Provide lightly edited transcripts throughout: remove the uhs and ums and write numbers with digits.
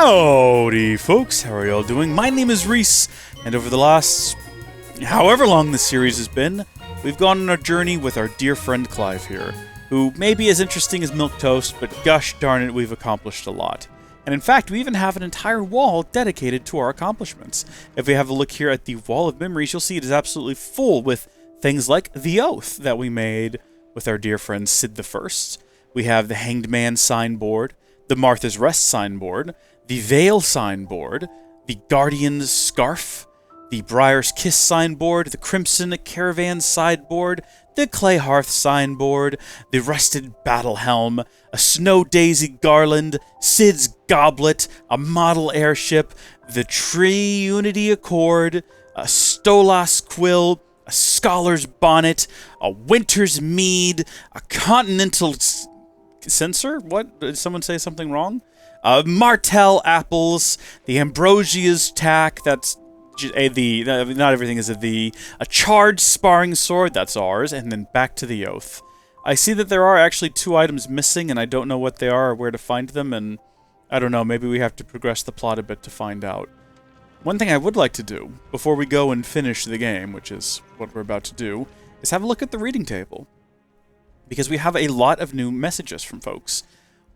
Howdy folks, how are y'all doing? My name is Reese, and over the last however long this series has been, we've gone on a journey with our dear friend Clive here, who may be as interesting as milquetoast, but gosh darn it, we've accomplished a lot. And in fact, we even have an entire wall dedicated to our accomplishments. If we have a look here at the Wall of Memories, you'll see it is absolutely full with things like the Oath that we made with our dear friend Sid the First. We have the Hanged Man signboard, the Martha's Rest signboard, the Veil signboard, the Guardian's Scarf, the Briar's Kiss signboard, the Crimson Caravan sideboard, the Clay Hearth signboard, the Rusted Battle Helm, a Snow Daisy garland, Sid's Goblet, a model airship, the Tree Unity Accord, a Stolas quill, a Scholar's Bonnet, a Winter's Mead, a Continental Censer? What? Did someone say something wrong? Martell apples, the Ambrosia's tack, that's not everything is a charged sparring sword, that's ours, and then back to the Oath. I see that there are actually 2 items missing, and I don't know what they are or where to find them, and I don't know, maybe we have to progress the plot a bit to find out. One thing I would like to do, before we go and finish the game, which is what we're about to do, is have a look at the reading table. Because we have a lot of new messages from folks.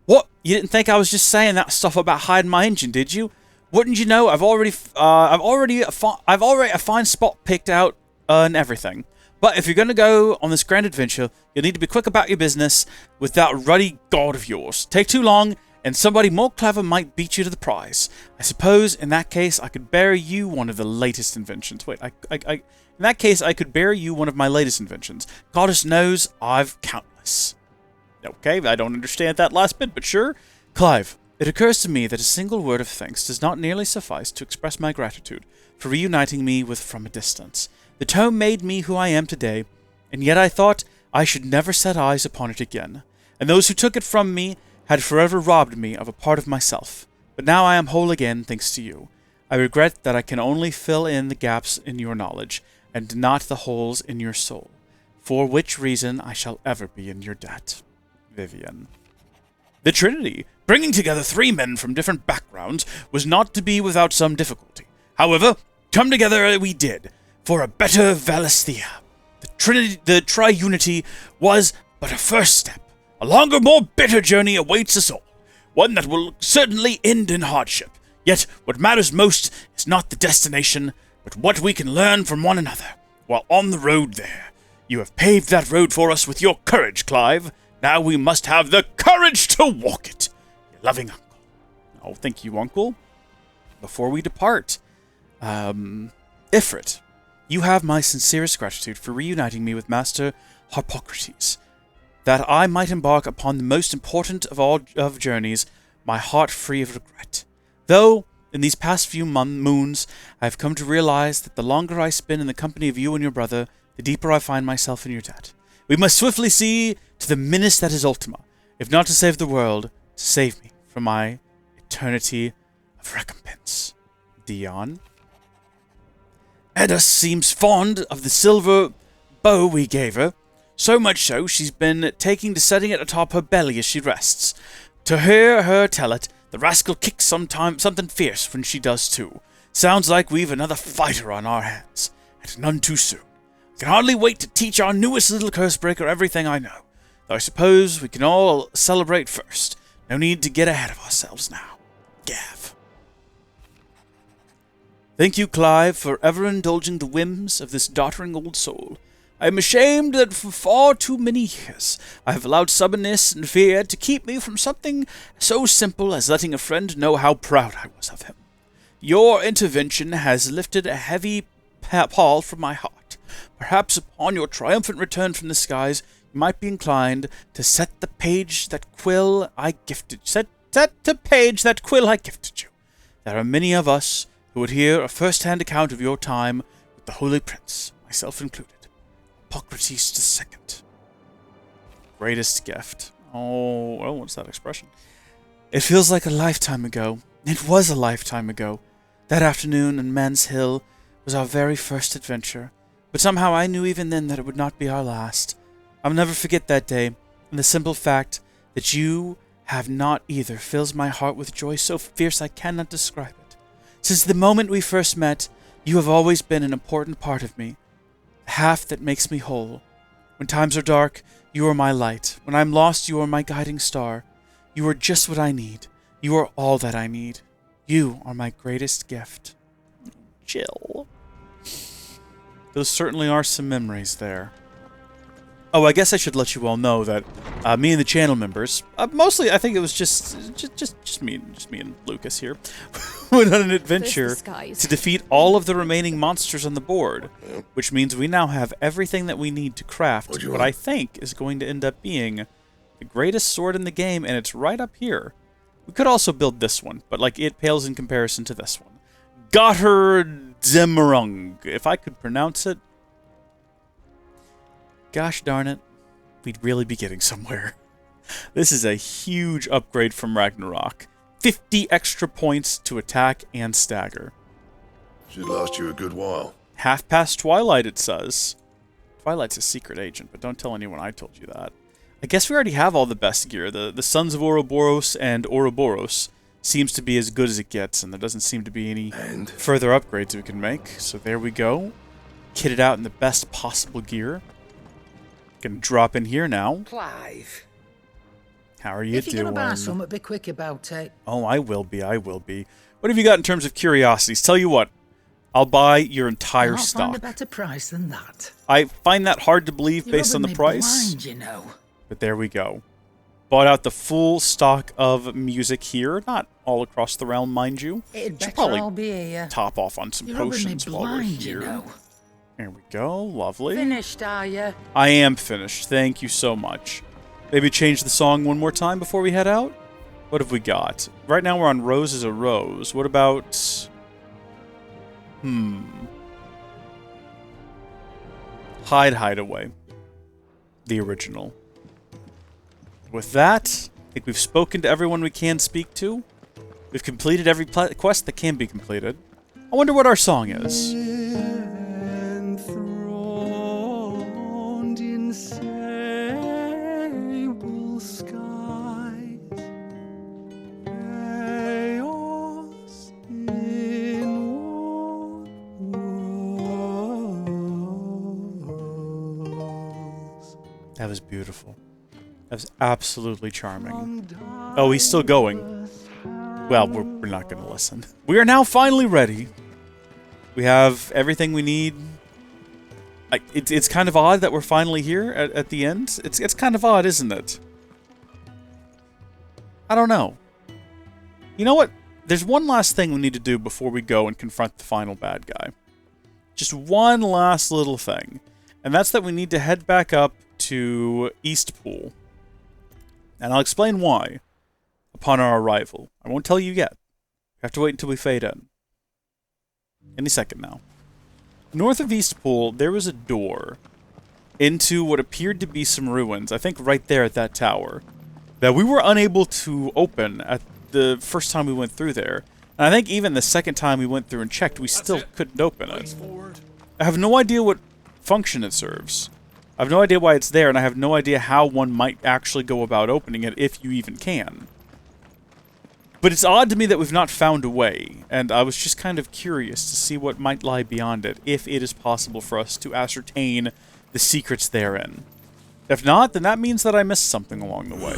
What? You didn't think I was just saying that stuff about hiding my engine, did you? Wouldn't you know? I've already a fine spot picked out and everything. But if you're going to go on this grand adventure, you'll need to be quick about your business with that ruddy god of yours. Take too long, and somebody more clever might beat you to the prize. I suppose in that case I could bear you one of the latest inventions. Wait, in that case, I could bear you one of my latest inventions. Goddess knows I've countless. Okay, I don't understand that last bit, but sure. Clive, it occurs to me that a single word of thanks does not nearly suffice to express my gratitude for reuniting me with from a distance. The tome made me who I am today, and yet I thought I should never set eyes upon it again. And those who took it from me had forever robbed me of a part of myself. But now I am whole again, thanks to you. I regret that I can only fill in the gaps in your knowledge, and not the holes in your soul, for which reason I shall ever be in your debt. Vivian. The Trinity, bringing together 3 men from different backgrounds, was not to be without some difficulty. However, come together we did, for a better Valisthea. The Triunity was but a first step. A longer, more bitter journey awaits us all, one that will certainly end in hardship. Yet, what matters most is not the destination, but what we can learn from one another while on the road there. You have paved that road for us with your courage, Clive. Now we must have the courage to walk it. Your loving uncle. Oh, thank you, Uncle. Before we depart, Ifrit, you have my sincerest gratitude for reuniting me with Master Harpocrates, that I might embark upon the most important of all of journeys, my heart free of regret. Though, in these past few moons, I have come to realize that the longer I spend in the company of you and your brother, the deeper I find myself in your debt. We must swiftly see to the menace that is Ultima, if not to save the world, to save me from my eternity of recompense. Dion. Edda seems fond of the silver bow we gave her, so much so she's been taking to setting it atop her belly as she rests. To hear her tell it, the rascal kicks something fierce when she does too. Sounds like we've another fighter on our hands, and none too soon. I can hardly wait to teach our newest little cursebreaker everything I know, though I suppose we can all celebrate first. No need to get ahead of ourselves now. Gav. Thank you, Clive, for ever indulging the whims of this doddering old soul. I am ashamed that for far too many years I have allowed stubbornness and fear to keep me from something so simple as letting a friend know how proud I was of him. Your intervention has lifted a heavy pall from my heart. Perhaps upon your triumphant return from the skies, you might be inclined to set the page that quill I gifted you. There are many of us who would hear a first-hand account of your time with the Holy Prince, myself included. Hippocrates II. Greatest gift. Oh, well, what's that expression? It feels like a lifetime ago. It was a lifetime ago. That afternoon in Man's Hill was our very first adventure, but somehow I knew even then that it would not be our last. I'll never forget that day, and the simple fact that you have not either fills my heart with joy so fierce I cannot describe it. Since the moment we first met, you have always been an important part of me, the half that makes me whole. When times are dark, you are my light. When I'm lost, you are my guiding star. You are just what I need. You are all that I need. You are my greatest gift. Jill. Those certainly are some memories there. Oh, I guess I should let you all know that me and the channel members, mostly I think it was just me and Lucas here, went on an adventure to defeat all of the remaining monsters on the board, which means we now have everything that we need to craft what I think is going to end up being the greatest sword in the game, and it's right up here. We could also build this one, but like it pales in comparison to this one. Gotthardemmerung, if I could pronounce it. Gosh darn it, we'd really be getting somewhere. This is a huge upgrade from Ragnarok. 50 extra points to attack and stagger. Should last you a good while. Half past Twilight, it says. Twilight's a secret agent, but don't tell anyone I told you that. I guess we already have all the best gear. The Sons of Ouroboros and Ouroboros seems to be as good as it gets, and there doesn't seem to be any further upgrades we can make. So there we go. Kitted out in the best possible gear. Gonna drop in here now. Clive. How are you doing? If you're gonna buy something, be quick about it. Oh, I will be. What have you got in terms of curiosities? Tell you what, I'll buy your entire stock. I'll find a better price than that. I find that hard to believe based on the price. Blind, you know. But there we go. Bought out the full stock of music here. Not all across the realm, mind you. It'd Should better probably all be here. top off on some potions while we're blind, here. you know. There we go. Lovely. Finished, are you? I am finished. Thank you so much. Maybe change the song one more time before we head out? What have we got? Right now we're on Rose is a Rose. What about... Hideaway. The original. With that, I think we've spoken to everyone we can speak to. We've completed every quest that can be completed. I wonder what our song is. Enthroned in sable skies, chaos inward whirls. That was beautiful. That was absolutely charming. Oh, he's still going. Well, we're not going to listen. We are now finally ready. We have everything we need. It's kind of odd that we're finally here at the end. It's kind of odd, isn't it? I don't know. You know what? There's one last thing we need to do before we go and confront the final bad guy. Just one last little thing. And that's that we need to head back up to Eastpool. And I'll explain why upon our arrival. I won't tell you yet. You have to wait until we fade in. Any second now. North of Eastpool, there was a door into what appeared to be some ruins, I think right there at that tower, that we were unable to open at the first time we went through there. And I think even the second time we went through and checked, we still couldn't open it. I have no idea what function it serves. I have no idea why it's there, and I have no idea how one might actually go about opening it, if you even can. But it's odd to me that we've not found a way, and I was just kind of curious to see what might lie beyond it, if it is possible for us to ascertain the secrets therein. If not, then that means that I missed something along the way.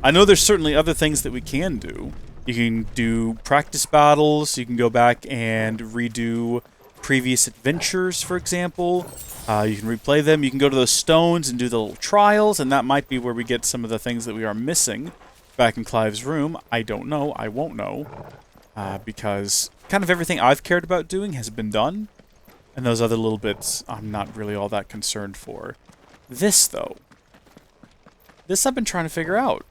I know there's certainly other things that we can do. You can do practice battles, you can go back and redo previous adventures, for example. You can replay them, you can go to those stones and do the little trials, and that might be where we get some of the things that we are missing back in Clive's room. I don't know, I won't know, because kind of everything I've cared about doing has been done, and those other little bits I'm not really all that concerned for. This, though, this I've been trying to figure out.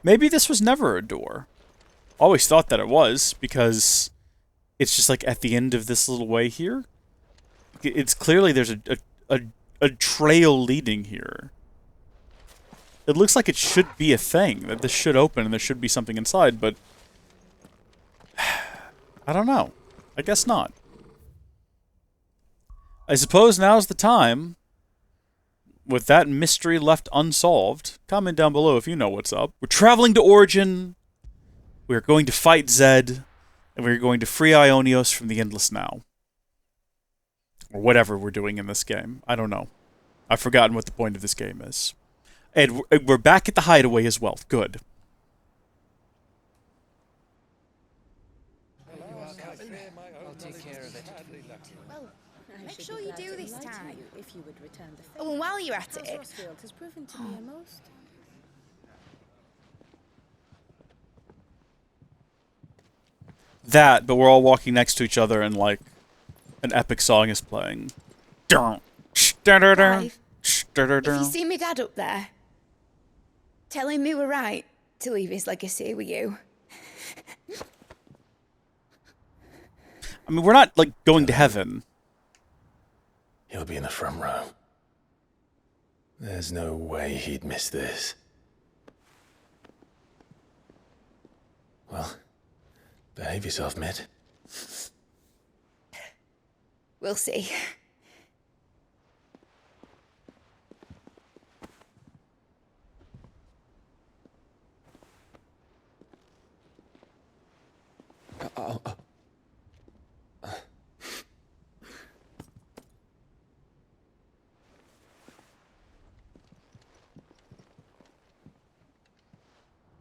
Maybe this was never a door. Always thought that it was, because it's just like at the end of this little way here. It's clearly there's a trail leading here. It looks like it should be a thing, that this should open and there should be something inside, but I don't know. I guess not. I suppose now's the time. with that mystery left unsolved, comment down below if you know what's up. We're traveling to Origin. We're going to fight Zed. And we're going to free Ionios from the Endless Now. Or whatever we're doing in this game. I don't know. I've forgotten what the point of this game is. And we're back at the hideaway as well. Good. Well, make sure you do this time. Oh, and while you're at it, has proven to be a most. That, but we're all walking next to each other and like an epic song is playing. Clive, if you see me dad up there, tell him we were right to leave his legacy with you. I mean, we're not like going to heaven. He'll be in the front row. There's no way he'd miss this. Well, behave yourself, Mitt. We'll see.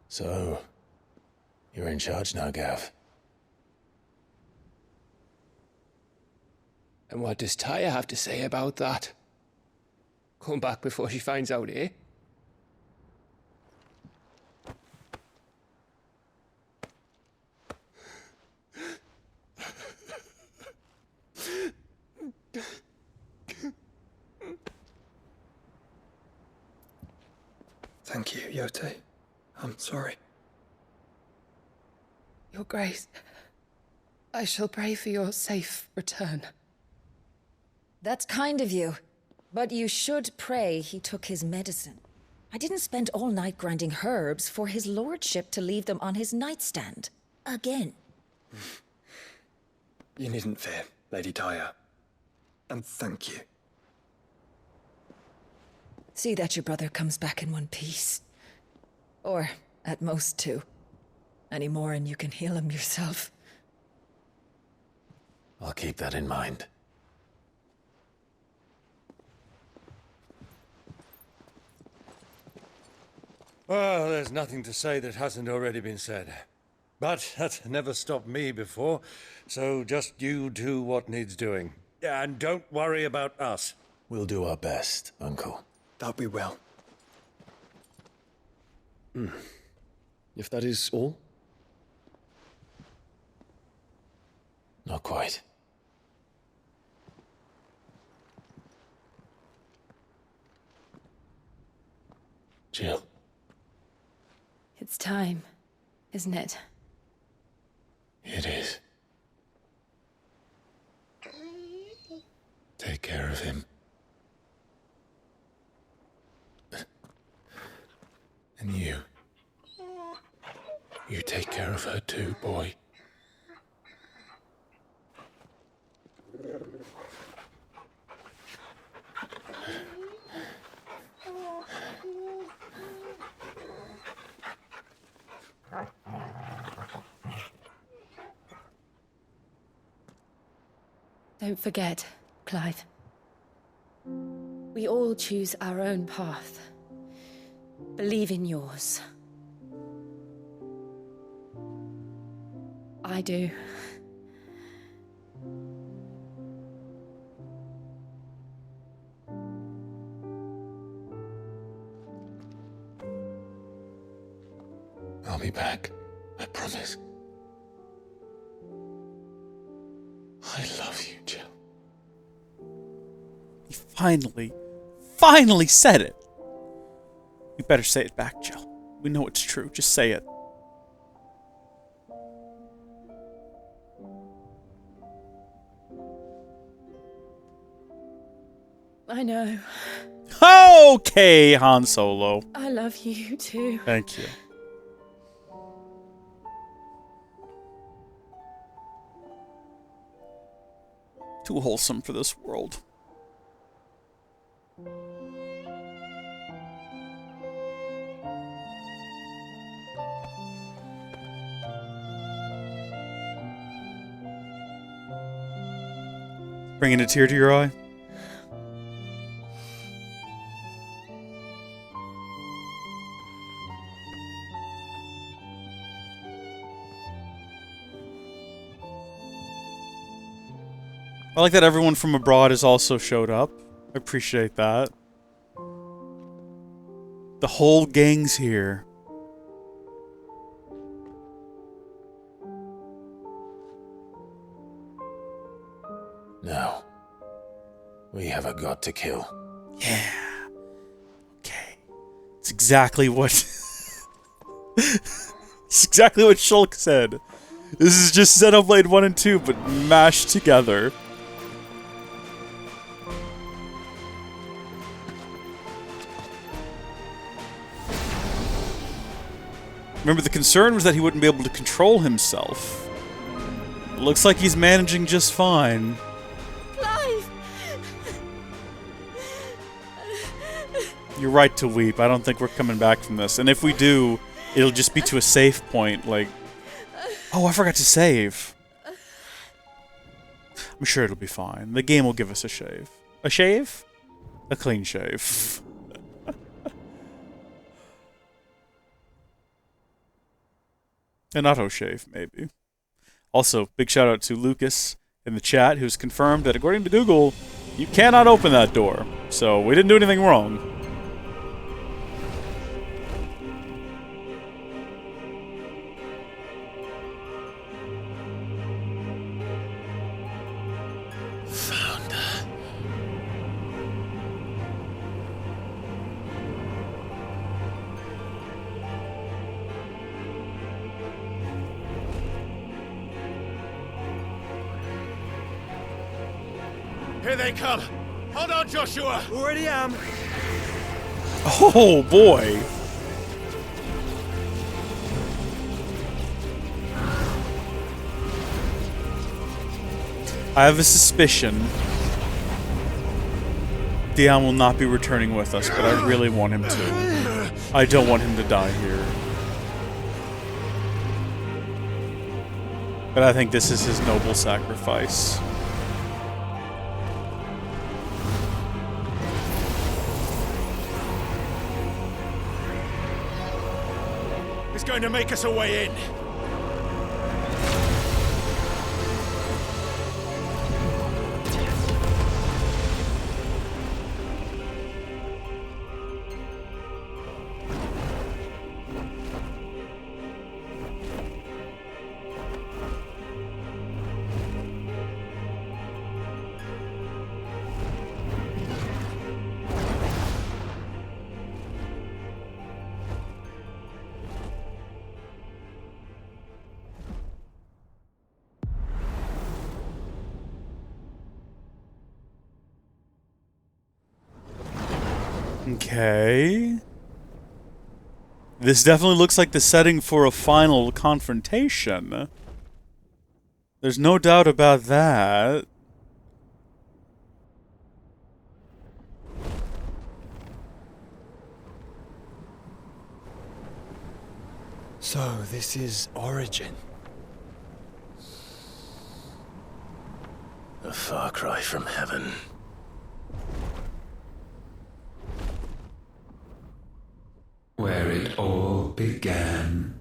So, you're in charge now, Gav. And what does Tyre have to say about that? Come back before she finds out, eh? Thank you, Yote. I'm sorry. Your Grace, I shall pray for your safe return. That's kind of you. But you should pray he took his medicine. I didn't spend all night grinding herbs for his lordship to leave them on his nightstand. Again. You needn't fear, Lady Tyre. And thank you. See that your brother comes back in one piece. Or, at most, two. Any more and you can heal him yourself. I'll keep that in mind. Well, there's nothing to say that hasn't already been said. But that's never stopped me before, so just you do what needs doing. And don't worry about us. We'll do our best, Uncle. That we will. If that is all? Not quite. Jill. It's time, isn't it? It is. Take care of him. And you. You take care of her too, boy. Don't forget, Clive. We all choose our own path. Believe in yours. I do. I'll be back. I promise. I love you, Jill. He finally said it. You better say it back, Jill. We know it's true. Just say it. I know. Okay, Han Solo. I love you too. Thank you. Too wholesome for this world. Bringing a tear to your eye? I like that everyone from abroad has also showed up. I appreciate that. The whole gang's here. No. We have a god to kill. Yeah. Okay. It's exactly what... it's exactly what Shulk said. This is just Xenoblade 1 and 2, but mashed together. Remember, the concern was that he wouldn't be able to control himself. It looks like he's managing just fine. Clive! You're right to weep. I don't think we're coming back from this. And if we do, it'll just be to a safe point, like... Oh, I forgot to save. I'm sure it'll be fine. The game will give us a shave. A shave? A clean shave. An auto shave, maybe. Also, big shout out to Lucas in the chat, who's confirmed that according to Google, you cannot open that door. So we didn't do anything wrong. Here they come! Hold on, Joshua! Already am! Oh boy! I have a suspicion Dion will not be returning with us, but I really want him to. I don't want him to die here. But I think this is his noble sacrifice. It's going to make us a way in. Okay. This definitely looks like the setting for a final confrontation. There's no doubt about that. So, this is Origin. A far cry from heaven. Where it all began,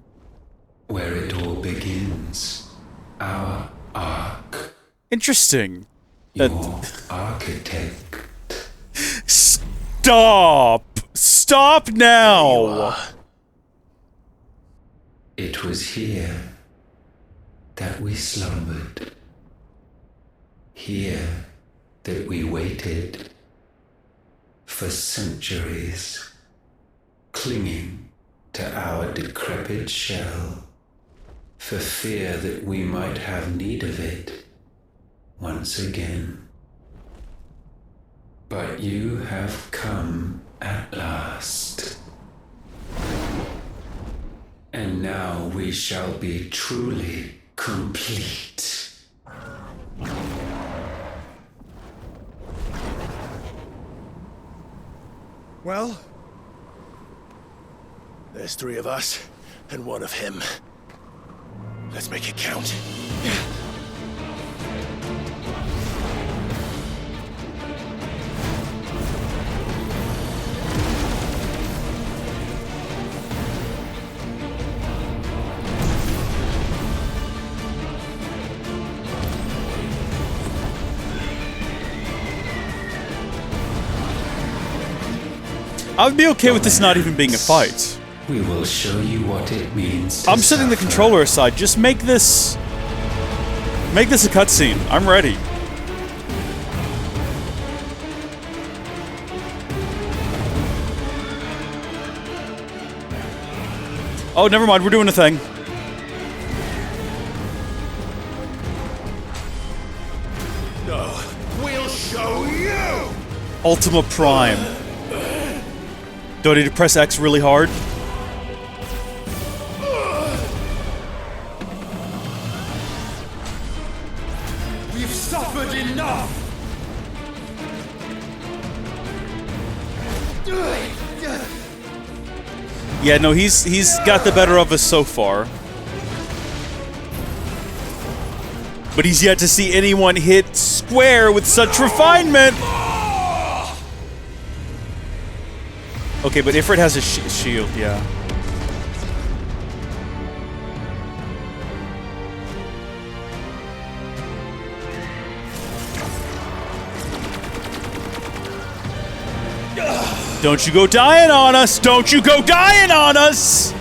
where it all begins, our ark. Interesting. Your architect. Stop! Stop now! It was here that we slumbered. Here that we waited for centuries, clinging to our decrepit shell, for fear that we might have need of it once again. But you have come at last. And now we shall be truly complete. Well, there's 3 of us and 1 of him. Let's make it count. I would be okay with this not even being a fight. We will show you what it means. I'm setting the controller aside. Just make this a cutscene. I'm ready. Oh, never mind. We're doing a thing. No, we'll show you! Ultima Prime. Do I need to press X really hard? We've suffered enough! Yeah, no, he's got the better of us so far. But he's yet to see anyone hit square with such refinement! Okay, but Ifrit has a shield, yeah. Don't you go dying on us! Don't you go dying on us!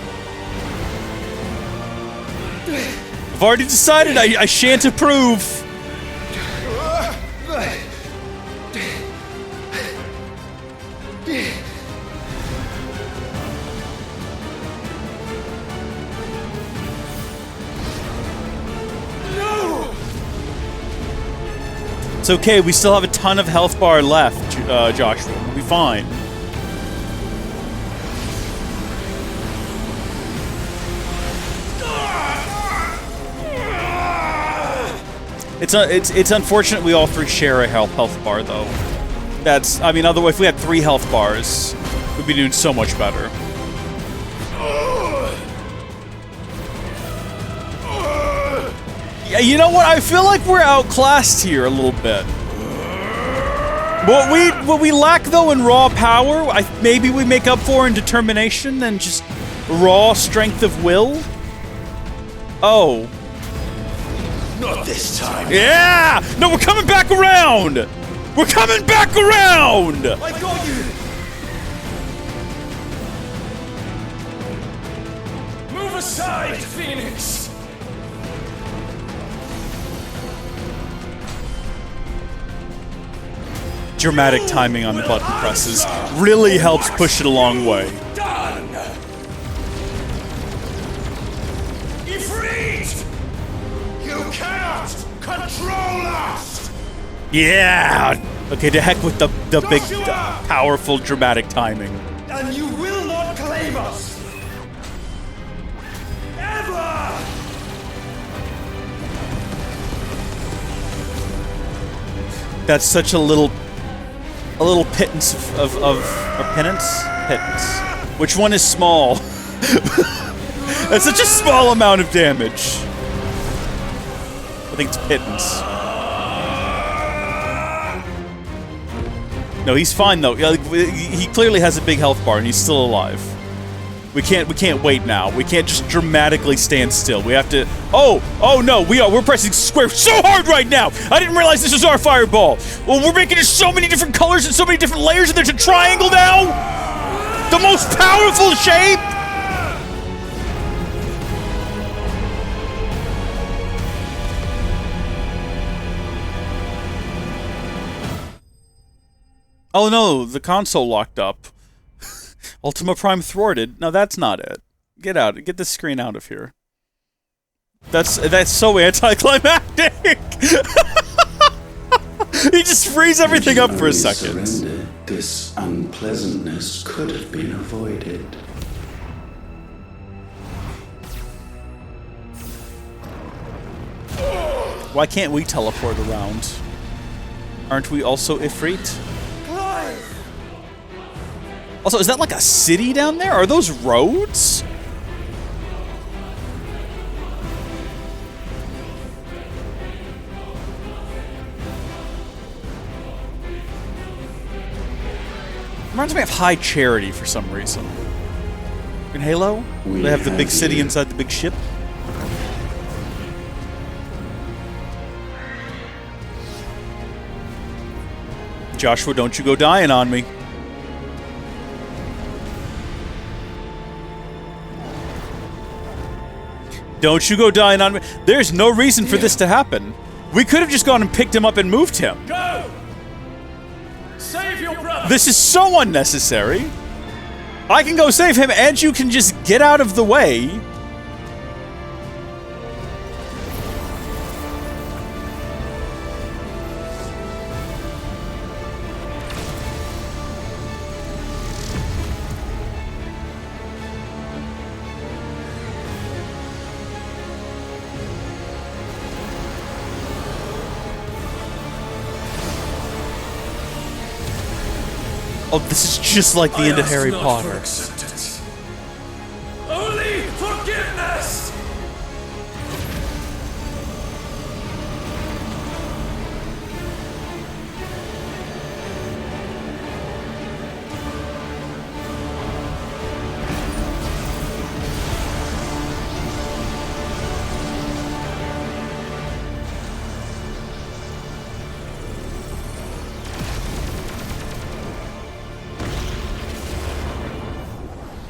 I've already decided I shan't approve. It's okay, we still have a ton of health bar left, Joshua. We'll be fine. It's unfortunate we all three share a health bar, though. That's, I mean, otherwise, if we had 3 health bars, we'd be doing so much better. Yeah, you know what? I feel like we're outclassed here a little bit. What we lack, though, in raw power, maybe we make up for in determination and just raw strength of will? Oh. Not this time. Yeah! No, we're coming back around! We're coming back around! I got you! Move aside, Phoenix! Dramatic timing on the button presses really helps push it a long way. Done! Ifrit! You cannot control us! Yeah! Okay, to heck with the big, powerful, dramatic timing. And you will not claim us! Ever! That's such a little pittance of or penance? Pittance. Which one is small? That's such a small amount of damage. I think it's pittance. No, he's fine though. He clearly has a big health bar and he's still alive. We can't wait now. We can't just dramatically stand still. We have to. Oh no, we're pressing square so hard right now. I didn't realize this was our fireball. Well, we're making it so many different colors and so many different layers, and there's a triangle now. The most powerful shape. Oh no, the console locked up. Ultima Prime thwarted. No, that's not it. Get out. Get this screen out of here. That's so anticlimactic. He just frees everything up for a second. Surrendered, this unpleasantness could have been avoided. Why can't we teleport around? Aren't we also Ifrit? Also, is that like a city down there? Are those roads? Reminds me of High Charity for some reason. In Halo? They have the big city inside the big ship. Joshua, don't you go dying on me. Don't you go dying on me. There's no reason for this to happen. We could have just gone and picked him up and moved him. Go! Save your brother! This is so unnecessary. I can go save him, and you can just get out of the way. Oh, this is just like the end of Harry Potter. Acceptance. Only forgiveness!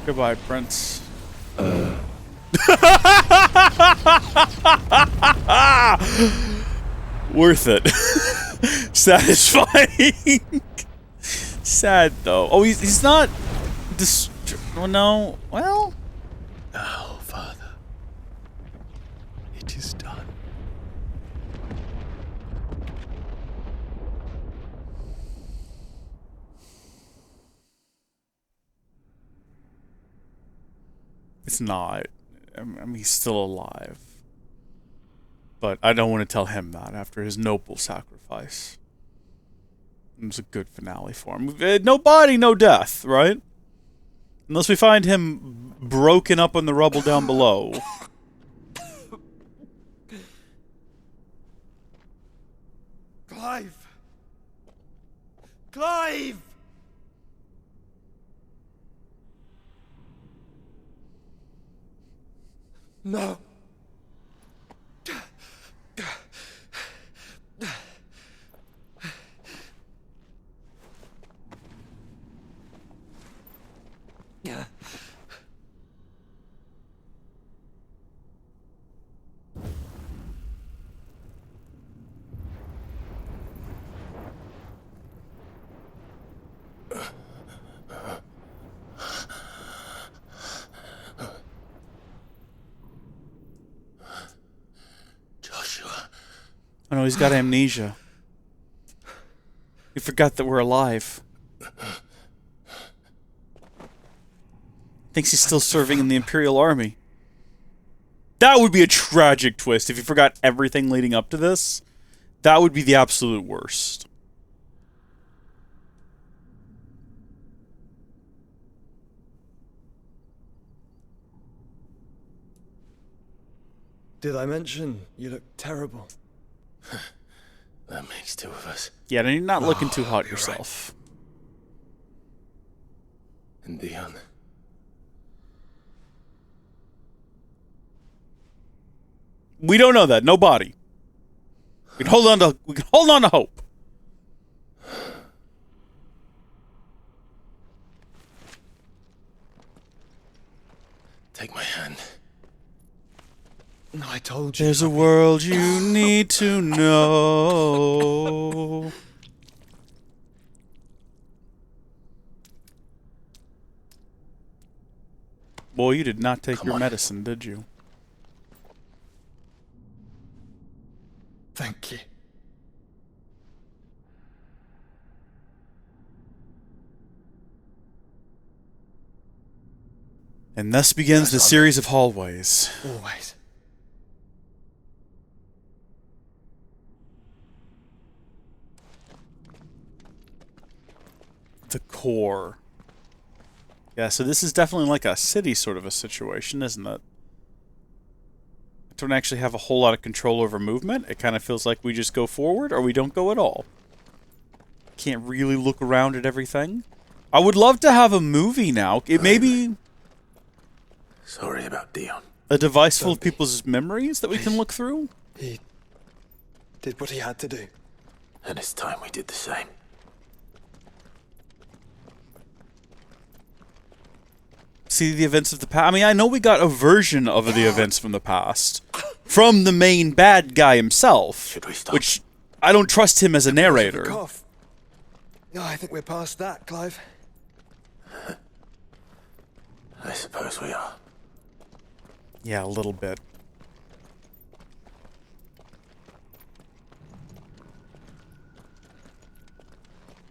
Goodbye, Prince. Worth it. Satisfying. Sad, though. Oh, he's not... Oh, no. Well... Now, Father, it is done. It's not. I mean, he's still alive. But I don't want to tell him that after his noble sacrifice. It was a good finale for him. No body, no death, right? Unless we find him broken up in the rubble down below. Clive! Clive! No. Oh no, he's got amnesia. He forgot that we're alive. Thinks he's still serving in the Imperial Army. That would be a tragic twist if he forgot everything leading up to this. That would be the absolute worst. Did I mention you look terrible? That makes two of us. Yeah, and you're not looking too hot yourself. Right. And Dion. We don't know that. No body. We can hold on to hope. Take my hand. No, I told you. There's a world you need to know. Boy, you did not take your medicine, did you? Thank you. And thus begins the series of hallways. Always. The core. Yeah, so this is definitely like a city sort of a situation, isn't it? I don't actually have a whole lot of control over movement. It kind of feels like we just go forward or we don't go at all. Can't really look around at everything. I would love to have a movie now. It may be Sorry about Dion. a device full of people's memories that we can look through. He did what he had to do. And it's time we did the same. see the events of the past. I mean, I know we got a version of the events from the past from the main bad guy himself, Should we stop? which I don't trust him as a narrator. Cough. No, I think we're past that, Clive. I suppose we are. Yeah, a little bit.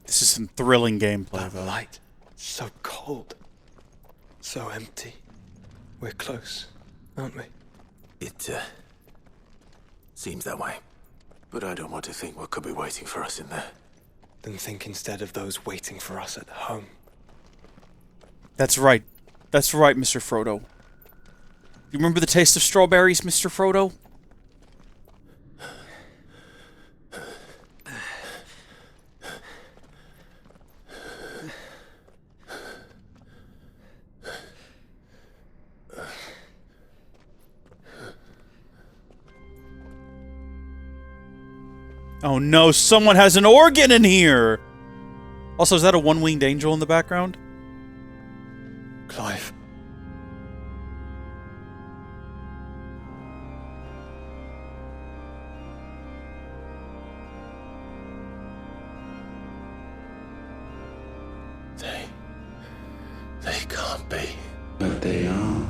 This is some thrilling gameplay, That though. light. So cold. So empty. We're close, aren't we? It, seems that way. But I don't want to think what could be waiting for us in there. Then think instead of those waiting for us at home. That's right. That's right, Mr. Frodo. You remember the taste of strawberries, Mr. Frodo? Oh no, someone has an organ in here! Also, is that a one-winged angel in the background? Clive. They can't be. But they are.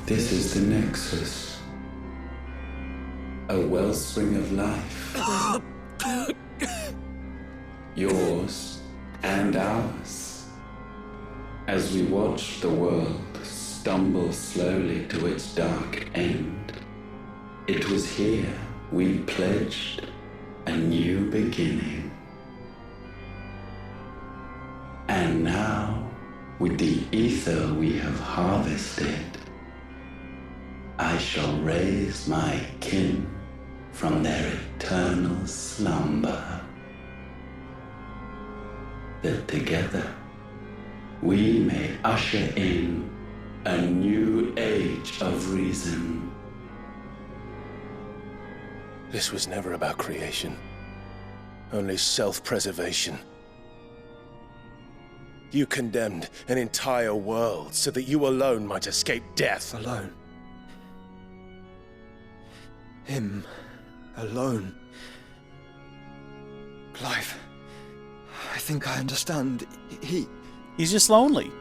This is the Nexus. A wellspring of life. Yours and ours. As we watch the world stumble slowly to its dark end, it was here we pledged a new beginning. And now, with the ether we have harvested, I shall raise my kin from their eternal slumber, that together we may usher in a new age of reason. This was never about creation. Only self-preservation. You condemned an entire world so that you alone might escape death. Alone. Him. Alone. Clive. I think I understand. He's just lonely.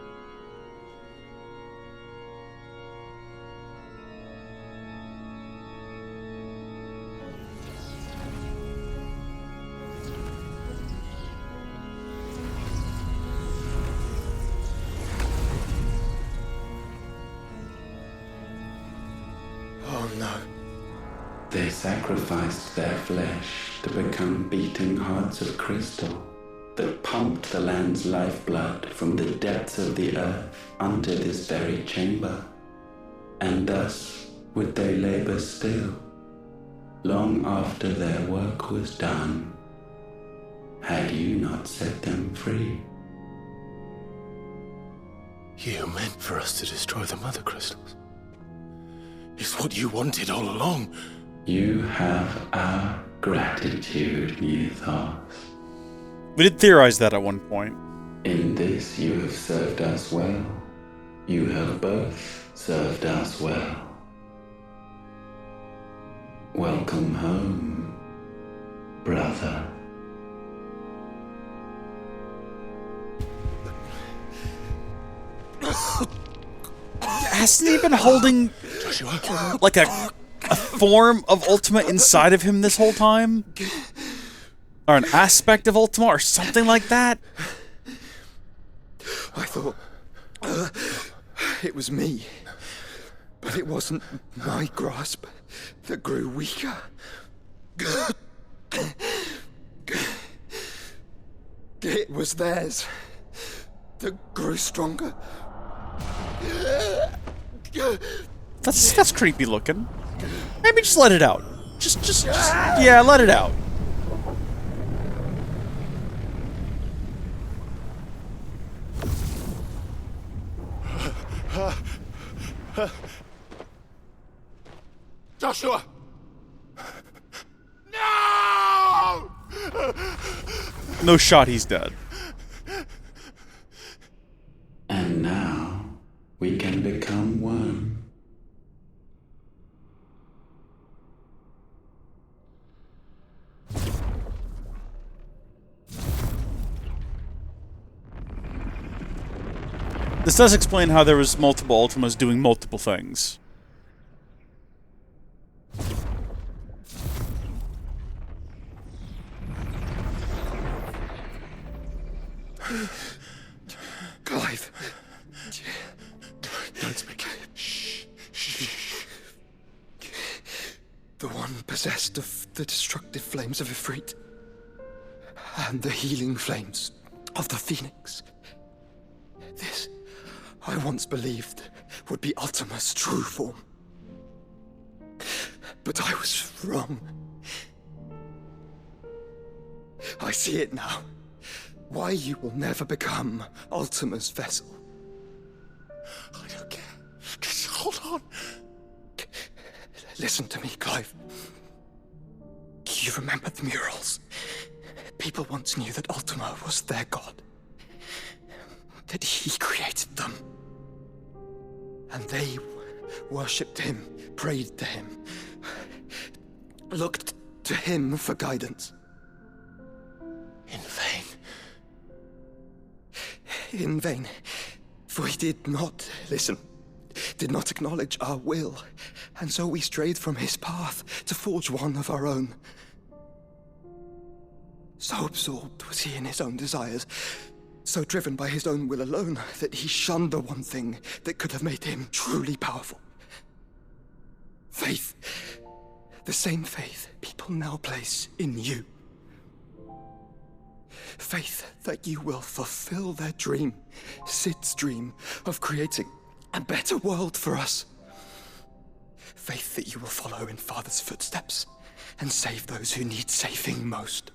Oh no. They sacrificed their flesh to become beating hearts of crystal that pumped the land's lifeblood from the depths of the earth unto this very chamber. And thus would they labor still, long after their work was done, had you not set them free. You meant for us to destroy the mother crystals. It's what you wanted all along. You have our gratitude, Muthos. We did theorize that at one point. In this you have served us well. You have both served us well. Welcome home, brother. Hasn't he been holding like a form of Ultima inside of him this whole time? Or an aspect of Ultima or something like that? I thought it was me, but it wasn't my grasp that grew weaker. It was theirs that grew stronger. That's creepy looking. Maybe just let it out. Just yeah, let it out. Joshua! No! No shot, he's dead. become one. This does explain how there was multiple Ultimas doing multiple things. Clive. Don't speak. Shh. The one possessed of the destructive flames of Ifrit and the healing flames of the Phoenix. This, I once believed, would be Ultima's true form. But I was wrong. I see it now. Why you will never become Ultima's vessel. I don't care. Just hold on. Listen to me, Clive. You remember the murals? People once knew that Ultima was their god. That he created them. And they worshipped him, prayed to him, looked to him for guidance. In vain. In vain. For he did not listen, did not acknowledge our will, and so we strayed from his path to forge one of our own. So absorbed was he in his own desires, so driven by his own will alone, that he shunned the one thing that could have made him truly powerful. Faith. The same faith people now place in you. Faith that you will fulfill their dream, Sid's dream, of creating a better world for us. Faith that you will follow in Father's footsteps and save those who need saving most.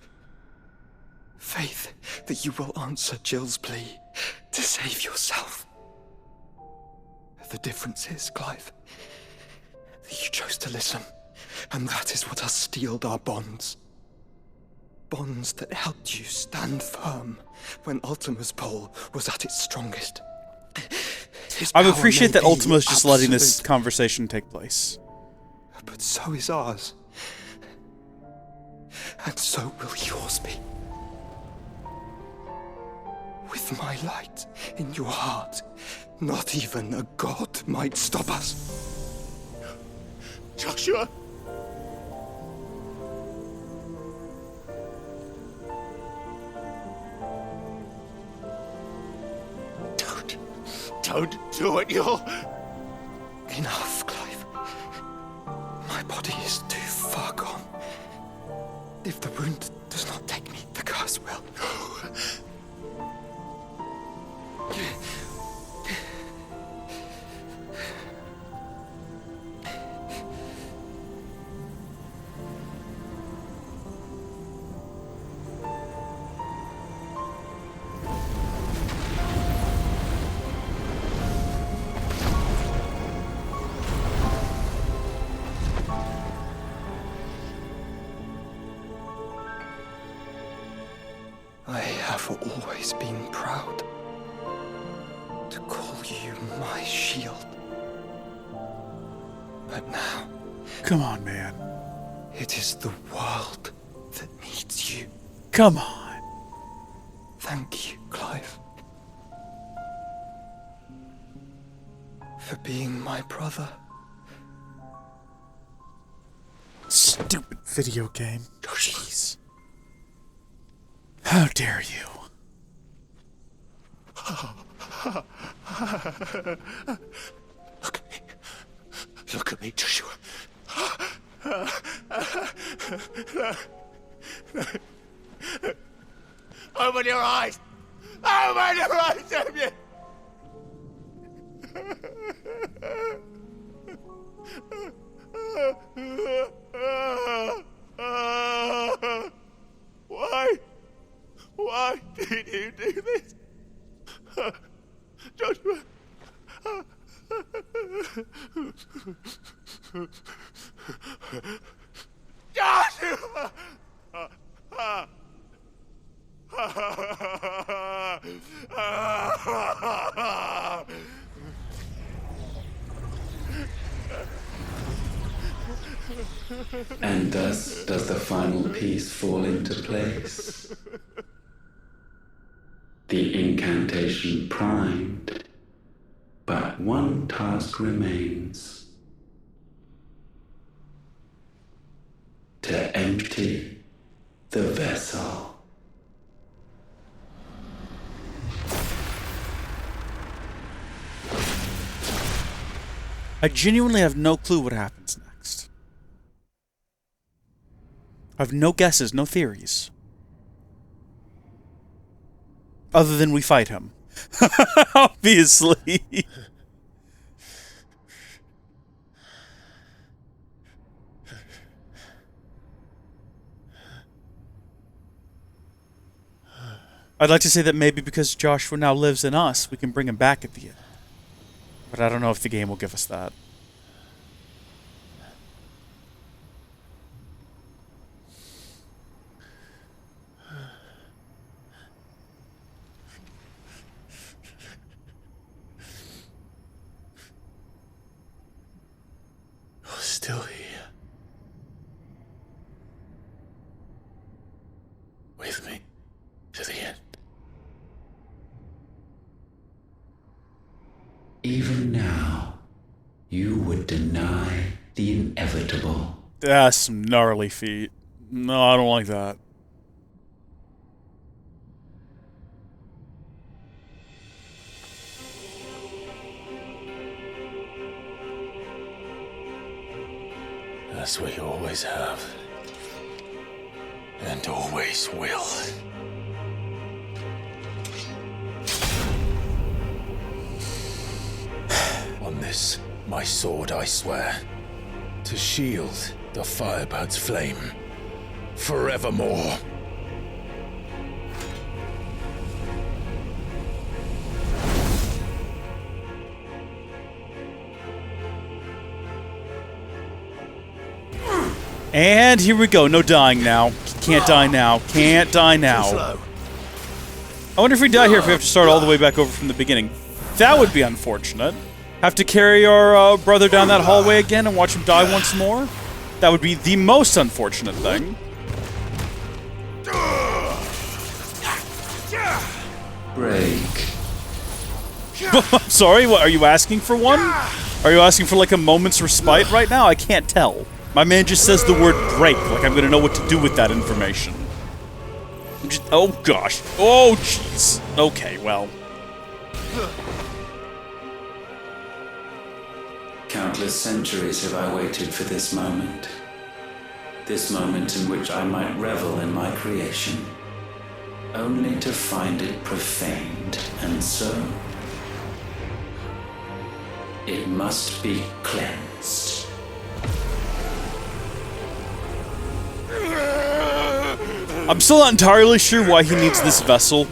Faith that you will answer Jill's plea to save yourself. The difference is, Clive, that you chose to listen, and that is what has steeled our bonds. Bonds that helped you stand firm when Ultima's pull was at its strongest. I appreciate that Ultima's just letting this conversation take place. But so is ours. And so will yours be. With my light in your heart, not even a god might stop us. Joshua! Don't do it, you'll... Enough, Clive. My body is too far gone. If the wound does not take me, the curse will. I have always been proud to call you my shield. But now... Come on, man. It is the world that needs you. Come on. Thank you, Clive. For being my brother. Stupid video game. Jeez. How dare you? Look at me. Look at me, Joshua. Open your eyes! Open your eyes, Damien! Why? Why did you do this? Joshua! Joshua! And thus does the final piece fall into place. The incantation primed, but one task remains. To empty the vessel. I genuinely have no clue what happens next. I have no guesses, no theories. Other than we fight him. Obviously. I'd like to say that maybe because Joshua now lives in us, we can bring him back at the end. But I don't know if the game will give us that. You're still here. With me to the end. Even now, you would deny the inevitable. That's some gnarly feet. No, I don't like that. As we always have. And always will. On this, my sword, I swear, to shield the Firebird's flame forevermore. And here we go. No dying now. Can't die now. Can't die now. I wonder if we die here if we have to start all the way back over from the beginning. That would be unfortunate. Have to carry our brother down that hallway again and watch him die once more? That would be the most unfortunate thing. Break. I'm sorry, what, are you asking for one? Are you asking for like a moment's respite right now? I can't tell. My man just says the word break, like I'm gonna know what to do with that information. Oh gosh. Oh jeez. Okay, well. Countless centuries have I waited for this moment. This moment in which I might revel in my creation. Only to find it profaned, and so it must be cleansed. I'm still not entirely sure why he needs this vessel.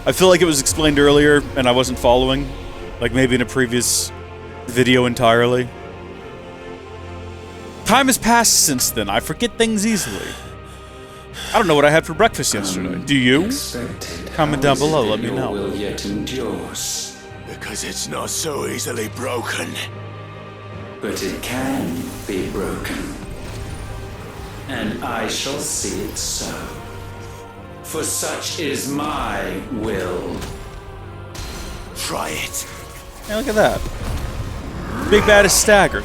I feel like it was explained earlier and I wasn't following. Like maybe in a previous video entirely. Time has passed since then. I forget things easily. I don't know what I had for breakfast yesterday. Do you? Comment down below, let me know. Will yet endures. Because it's not so easily broken. But it can be broken. And I shall see it so. For such is my will. Try it. Hey, look at that. Big Bad is staggered.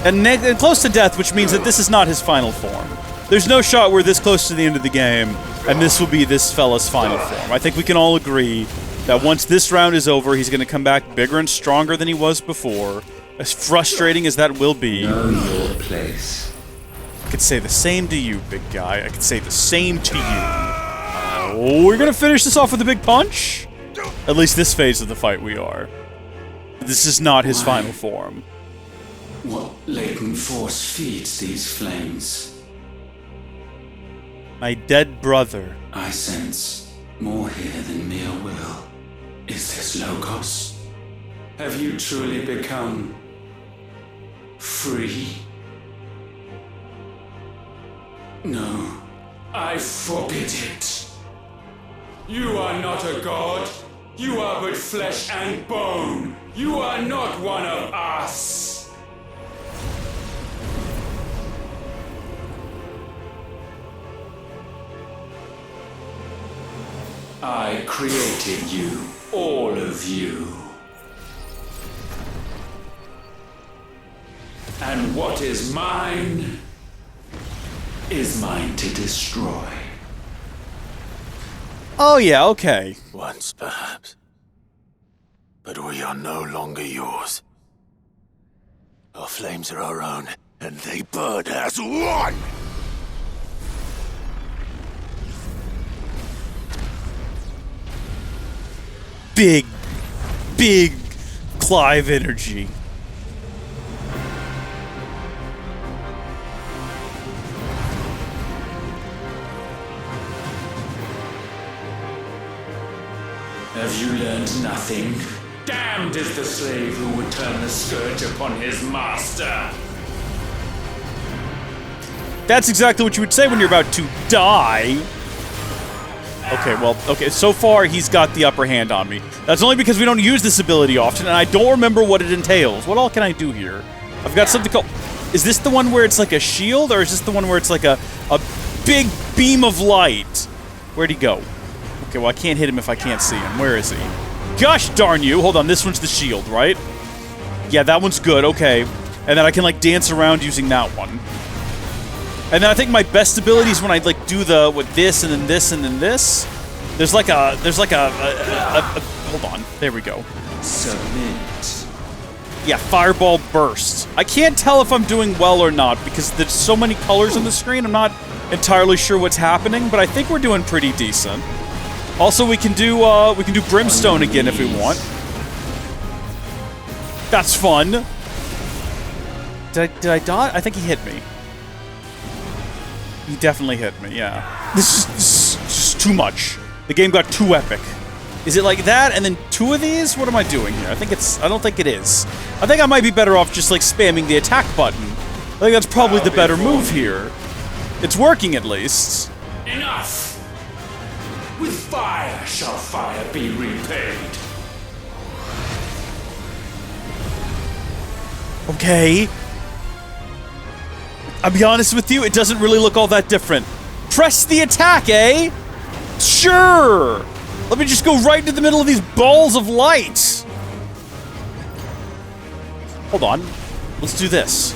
And close to death, which means that this is not his final form. There's no shot we're this close to the end of the game, and this will be this fella's final form. I think we can all agree that once this round is over, he's going to come back bigger and stronger than he was before. As frustrating as that will be. Know your place. I could say the same to you, big guy. I could say the same to you. Oh, we're going to finish this off with a big punch? At least this phase of the fight we are. This is not his final form. What latent force feeds these flames? My dead brother. I sense more here than mere will. Is this Logos? Have you truly become free? No, I forbid it. You are not a god. You are but flesh and bone. You are not one of us. I created you, all of you. And what is mine is mine to destroy. Oh, yeah, okay. Once, perhaps. But we are no longer yours. Our flames are our own, and they burn as one! Big Clive energy. Have you learned nothing? Damned is the slave who would turn the scourge upon his master. That's exactly what you would say when you're about to die. Okay, so far he's got the upper hand on me. That's only because we don't use this ability often, and I don't remember what it entails. What all can I do here? I've got something called... Is this the one where it's like a shield, or is this the one where it's like a big beam of light? Where'd he go? Okay, well, I can't hit him if I can't see him. Where is he? Gosh darn you! Hold on, this one's the shield, right? Yeah, that one's good, okay. And then I can, like, dance around using that one. And then I think my best ability is when I, like, do the, with this, and then this, and then this. There's like a hold on, there we go. Submit. Yeah, Fireball Burst. I can't tell if I'm doing well or not, because there's so many colors on the screen, I'm not entirely sure what's happening, but I think we're doing pretty decent. Also, we can do Brimstone again if we want. That's fun. Did I dodge? I think he hit me. He definitely hit me, yeah. This is just too much. The game got too epic. Is it like that and then two of these? What am I doing here? I don't think it is. I think I might be better off just like spamming the attack button. I think that's probably the better move here. It's working at least. Enough! With fire shall fire be repaid. Okay. I'll be honest with you, it doesn't really look all that different. Press the attack, eh? Sure! Let me just go right into the middle of these balls of light. Hold on. Let's do this.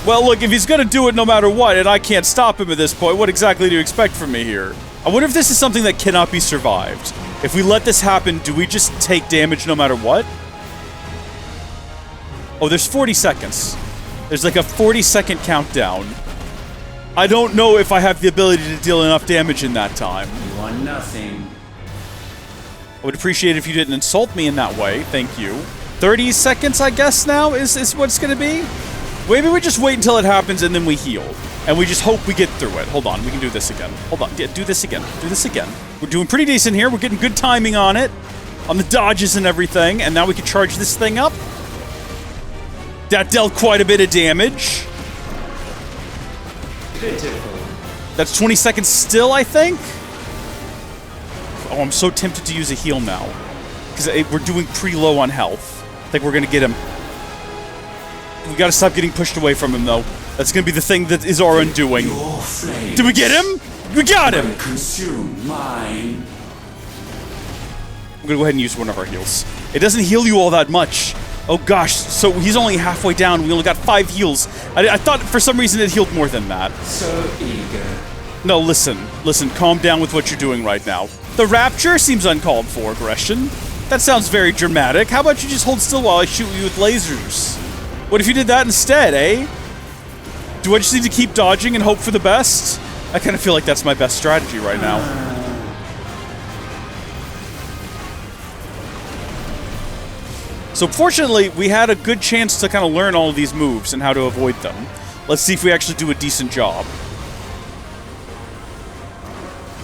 Well, look, if he's gonna do it no matter what, and I can't stop him at this point, what exactly do you expect from me here? I wonder if this is something that cannot be survived. If we let this happen, do we just take damage no matter what? Oh, there's 40 seconds. There's like a 40-second countdown. I don't know if I have the ability to deal enough damage in that time. You are nothing. I would appreciate it if you didn't insult me in that way. Thank you. 30 seconds, I guess, now is what it's gonna be? Maybe we just wait until it happens and then we heal. And we just hope we get through it. Hold on, we can do this again. Hold on, do this again. Do this again. We're doing pretty decent here. We're getting good timing on it. On the dodges and everything. And now we can charge this thing up. That dealt quite a bit of damage. Pitiful. That's 20 seconds still, I think? Oh, I'm so tempted to use a heal now. Because we're doing pretty low on health. I think we're going to get him. We got to stop getting pushed away from him, though. That's going to be the thing that is our undoing. Did we get him? We got him! Consume mine. I'm going to go ahead and use one of our heals. It doesn't heal you all that much. Oh gosh, so he's only halfway down. We only got 5 heals. I thought for some reason it healed more than that. So eager. No, listen, calm down with what you're doing right now. The rapture seems uncalled for aggression. That sounds very dramatic. How about you just hold still while I shoot you with lasers? What if you did that instead, eh? Do I just need to keep dodging and hope for the best? I kind of feel like that's my best strategy right now. So fortunately, we had a good chance to kind of learn all of these moves and how to avoid them. Let's see if we actually do a decent job.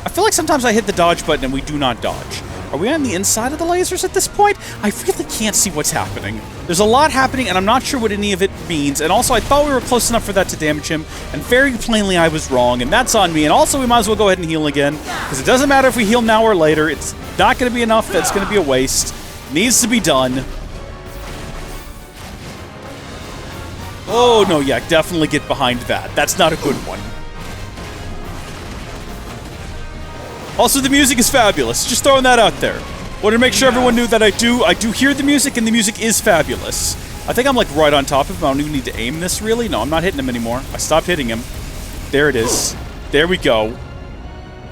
I feel like sometimes I hit the dodge button and we do not dodge. Are we on the inside of the lasers at this point? I really can't see what's happening. There's a lot happening and I'm not sure what any of it means. And also I thought we were close enough for that to damage him. And very plainly I was wrong and that's on me. And also we might as well go ahead and heal again. Because it doesn't matter if we heal now or later. It's not going to be enough. That's going to be a waste. Needs to be done. Oh, no, yeah, definitely get behind that. That's not a good one. Also, the music is fabulous. Just throwing that out there. Wanted to make sure everyone knew that I do hear the music, and the music is fabulous. I think I'm, like, right on top of him. I don't even need to aim this, really. No, I'm not hitting him anymore. I stopped hitting him. There it is. There we go.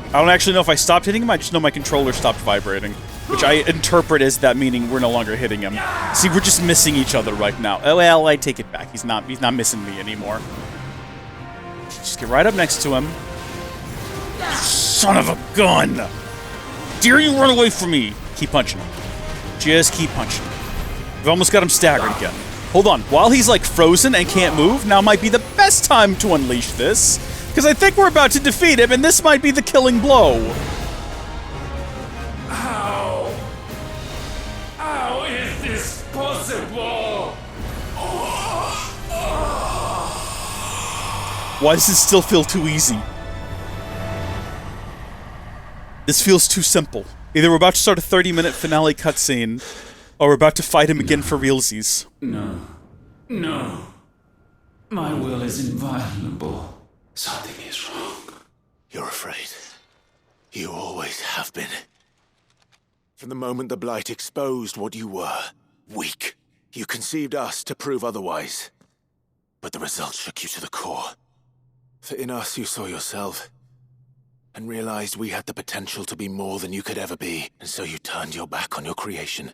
I don't actually know if I stopped hitting him. I just know my controller stopped vibrating, which I interpret as that meaning we're no longer hitting him. See, we're just missing each other right now. Oh, well, I take it back. He's not missing me anymore. Just get right up next to him. Son of a gun! Dare you run away from me! Keep punching him. Just keep punching him. We've almost got him staggered again. Hold on. While he's, like, frozen and can't move, now might be the best time to unleash this. Because I think we're about to defeat him, and this might be the killing blow. How is this possible? Why does it still feel too easy? This feels too simple. Either we're about to start a 30-minute finale cutscene, or we're about to fight him again for realsies. No. No. My will is inviolable. Something is wrong. You're afraid. You always have been. From the moment the Blight exposed what you were, weak, you conceived us to prove otherwise. But the results shook you to the core. For in us you saw yourself, and realized we had the potential to be more than you could ever be, and so you turned your back on your creation.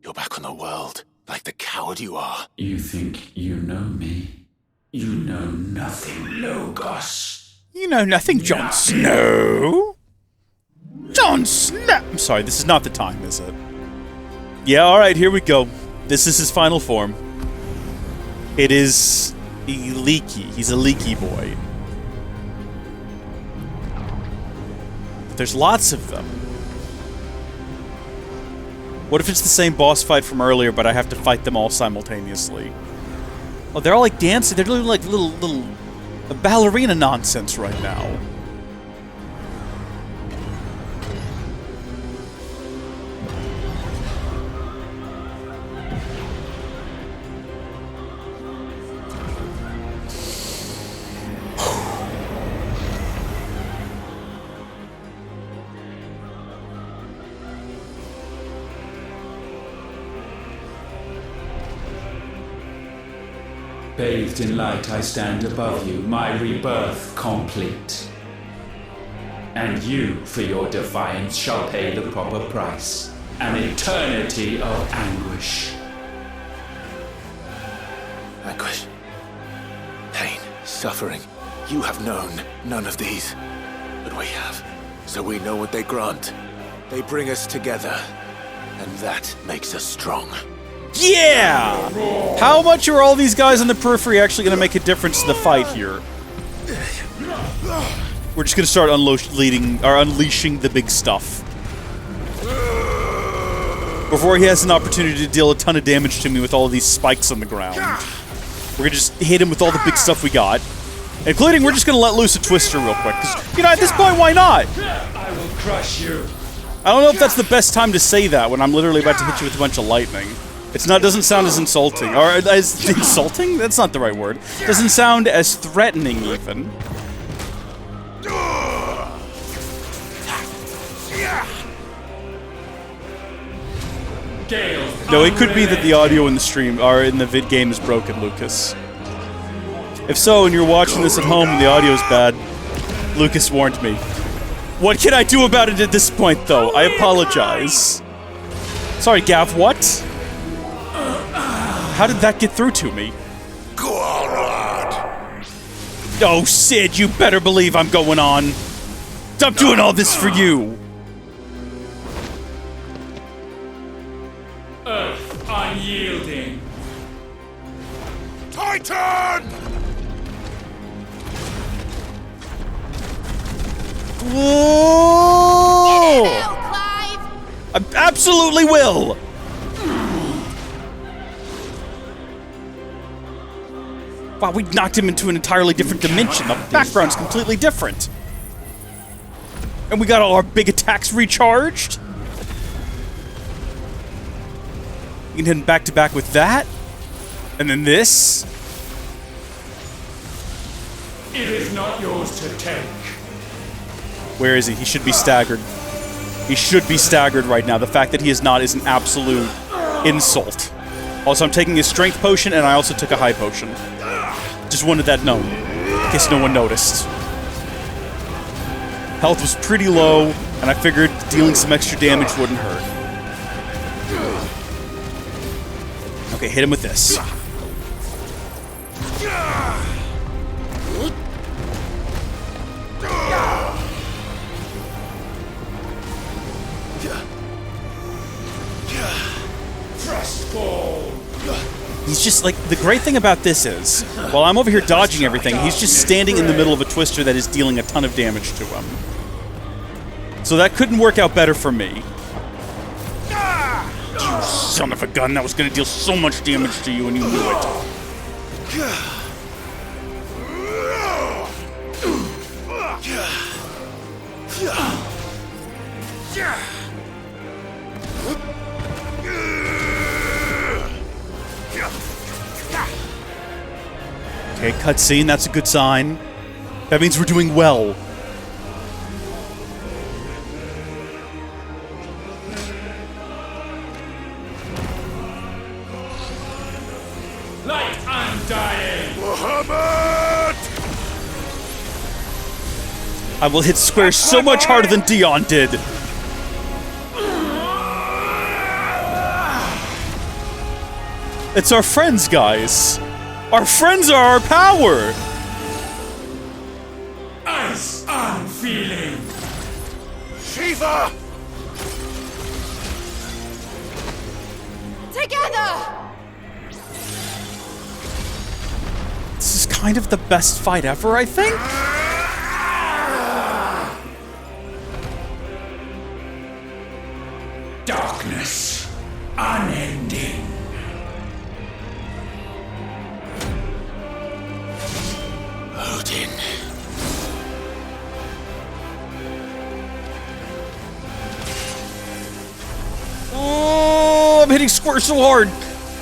Your back on the world, like the coward you are. You think you know me? You know nothing, Logos. You know nothing, Jon Snow. Jon Snow! I'm sorry, this is not the time, is it? Yeah, alright, here we go. This is his final form. It is leaky. He's a leaky boy. There's lots of them. What if it's the same boss fight from earlier, but I have to fight them all simultaneously? Oh, they're all like dancing. They're doing like little ballerina nonsense right now. Bathed in light, I stand above you, my rebirth complete. And you, for your defiance, shall pay the proper price. An eternity of anguish. Anguish. Pain. Suffering. You have known none of these. But we have. So we know what they grant. They bring us together. And that makes us strong. Yeah! How much are all these guys on the periphery actually going to make a difference to the fight here? We're just going to start unleashing the big stuff. Before he has an opportunity to deal a ton of damage to me with all of these spikes on the ground. We're going to just hit him with all the big stuff we got. Including, we're just going to let loose a Twister real quick. Because, you know, at this point, why not? I will crush you. I don't know if that's the best time to say that when I'm literally about to hit you with a bunch of lightning. Doesn't sound as insulting. Or as insulting? That's not the right word. Doesn't sound as threatening, even. No, it could be that the audio in the stream, or in the vid game, is broken, Lucas. If so, and you're watching this at home and the audio's bad, Lucas warned me. What can I do about it at this point, though? I apologize. Sorry, Gav, what? How did that get through to me? Oh, Sid, you better believe I'm going on. I'm doing all this for you. Earth unyielding. Titan! Whoa! I absolutely will. Wow, we knocked him into an entirely different dimension. The background's completely different. And we got all our big attacks recharged. You can hit him back to back with that. And then this. It is not yours to take. Where is he? He should be staggered. He should be staggered right now. The fact that he is not is an absolute insult. Also, I'm taking a strength potion, and I also took a high potion. Just wanted that known, in case no one noticed. Health was pretty low, and I figured dealing some extra damage wouldn't hurt. Okay, hit him with this. He's just like, the great thing about this is, while I'm over here dodging everything, he's just standing in the middle of a twister that is dealing a ton of damage to him. So that couldn't work out better for me. You son of a gun, that was going to deal so much damage to you and you knew it. Okay, cutscene, that's a good sign. That means we're doing well. Light undying! Muhammad! I will hit square so much harder than Dion did. It's our friends, guys. Our friends are our power! Ice unfeeling! Shiva! Together! This is kind of the best fight ever, I think? Darkness. Unending. Odin. Oh, I'm hitting square so hard.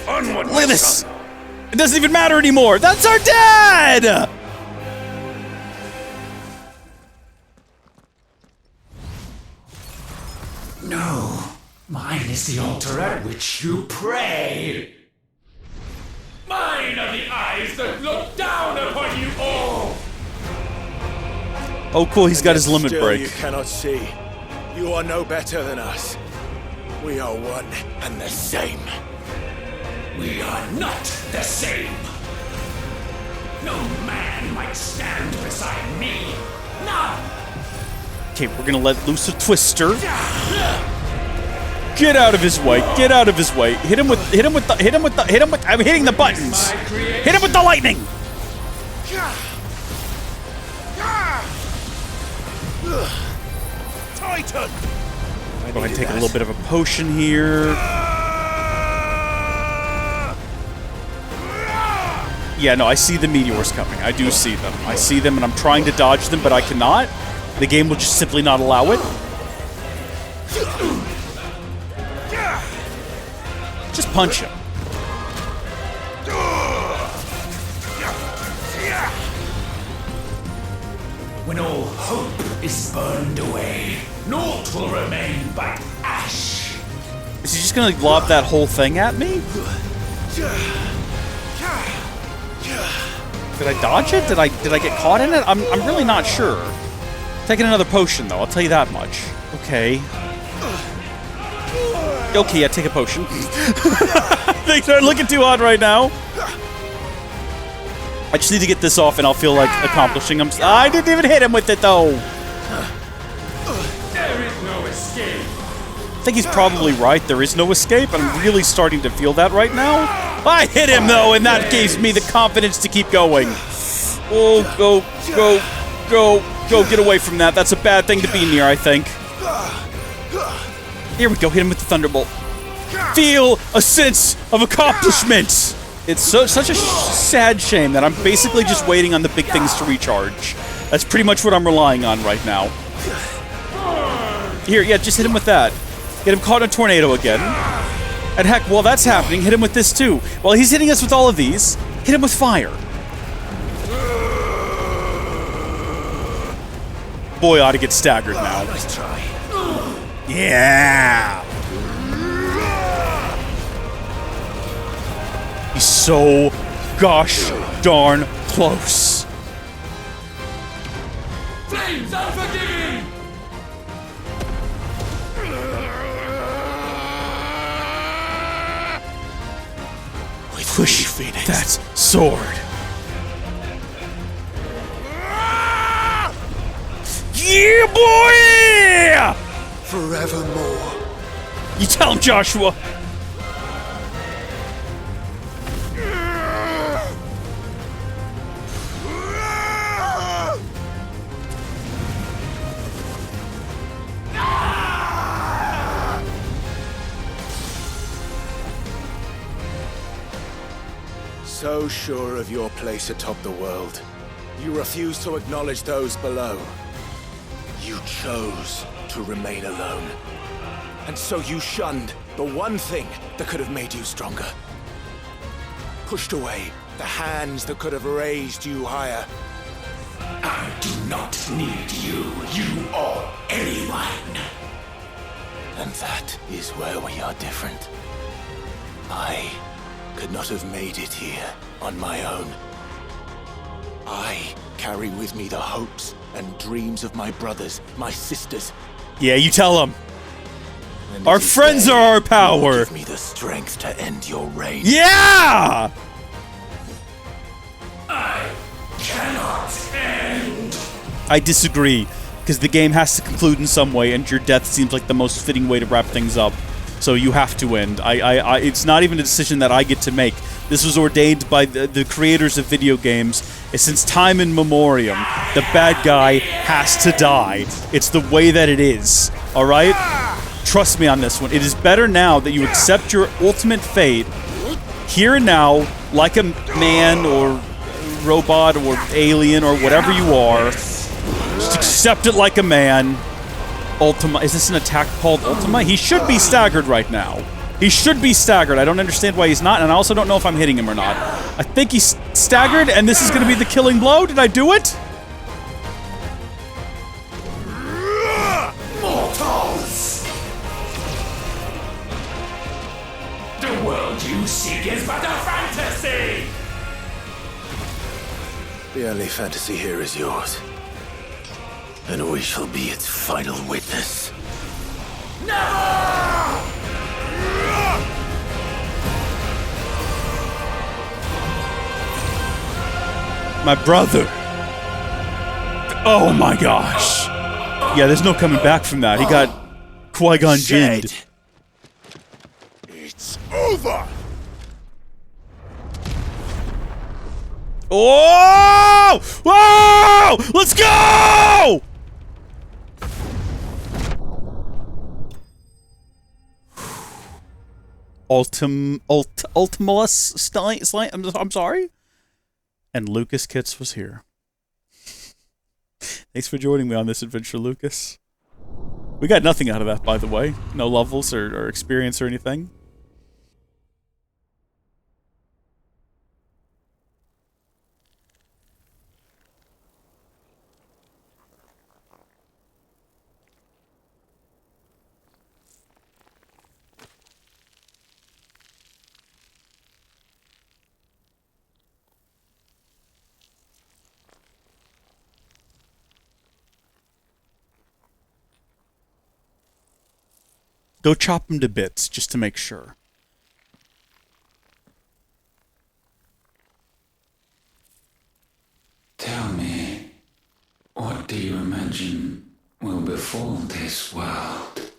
Onward, Look at this. It doesn't even matter anymore. That's our dad! No. Mine is the altar at which you pray. Mine are the eyes that look down upon you all. Oh, cool. He's got his Yet limit still break. You cannot see. You are no better than us. We are one and the same. We are not the same. No man might stand beside me. None. Okay, we're gonna let loose a twister. Get out of his way. Get out of his way. Hit him with I'm hitting the buttons. Hit him with the lightning. Titan! Go ahead and take a little bit of a potion here. Yeah, no, I see the meteors coming. I do see them. I see them, and I'm trying to dodge them, but I cannot. The game will just simply not allow it. Just punch him. When all hope is burned away, naught will remain but ash. Is he just gonna lob that whole thing at me? Did I dodge it? Did I get caught in it? I'm really not sure. Taking another potion though, I'll tell you that much. Okay. Okay, yeah, take a potion. Things aren't looking too hot right now. I just need to get this off and I'll feel like accomplishing them. I didn't even hit him with it though. There is no escape. I think he's probably right. There is no escape. I'm really starting to feel that right now. I hit him though, and that gives me the confidence to keep going. Oh, go, get away from that. That's a bad thing to be near, I think. Here we go, hit him with the Thunderbolt. Feel a sense of accomplishment. It's such a sad shame that I'm basically just waiting on the big things to recharge. That's pretty much what I'm relying on right now. Here, yeah, just hit him with that. Get him caught in a tornado again. And heck, while that's happening, hit him with this too. While he's hitting us with all of these, hit him with fire. boy ought to get staggered now. Nice try. Yeah! He's so gosh darn close. Flames unforgiving! Push that sword. Yeah, boy! Forevermore. You tell him, Joshua. So sure of your place atop the world, you refuse to acknowledge those below. You chose to remain alone. And so you shunned the one thing that could have made you stronger. Pushed away the hands that could have raised you higher. I do not need you, you or anyone. And that is where we are different. I could not have made it here on my own. I carry with me the hopes and dreams of my brothers, my sisters. Yeah, you tell him. And Our it is friends they are our who power. Give me the strength to end your reign. Yeah! I cannot end. I disagree, because the game has to conclude in some way, and your death seems like the most fitting way to wrap things up. So you have to end. It's not even a decision that I get to make. This was ordained by the creators of video games. Since time immemorial, the bad guy has to die. It's the way that it is. All right? Trust me on this one. It is better now that you accept your ultimate fate here and now, like a man or robot or alien or whatever you are. Just accept it like a man. Ultima. Is this an attack called Ultima? He should be staggered right now. He should be staggered. I don't understand why he's not, and I also don't know if I'm hitting him or not. I think he's staggered, and this is going to be the killing blow. Did I do it? Mortals! The world you seek is but a fantasy! The only fantasy here is yours. And we shall be its final witness. Never! My brother. Oh my gosh. Yeah, there's no coming back from that. He got Qui-Gon Jinned. It's over! Oh! Whoa! Let's go! Ultimus I'm sorry? And Lucas Kitts was here. Thanks for joining me on this adventure, Lucas. We got nothing out of that, by the way. No levels or experience or anything. Go chop them to bits, just to make sure. Tell me, what do you imagine will befall this world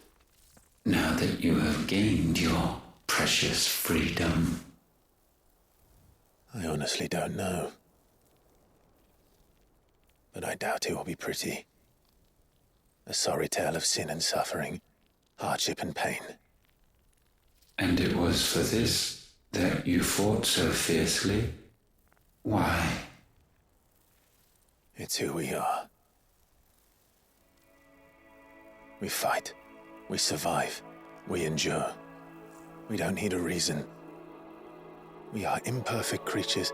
now that you have gained your precious freedom? I honestly don't know. But I doubt it will be pretty. A sorry tale of sin and suffering, hardship and pain. And it was for this that you fought so fiercely? Why? It's who we are. We fight. We survive. We endure. We don't need a reason. We are imperfect creatures.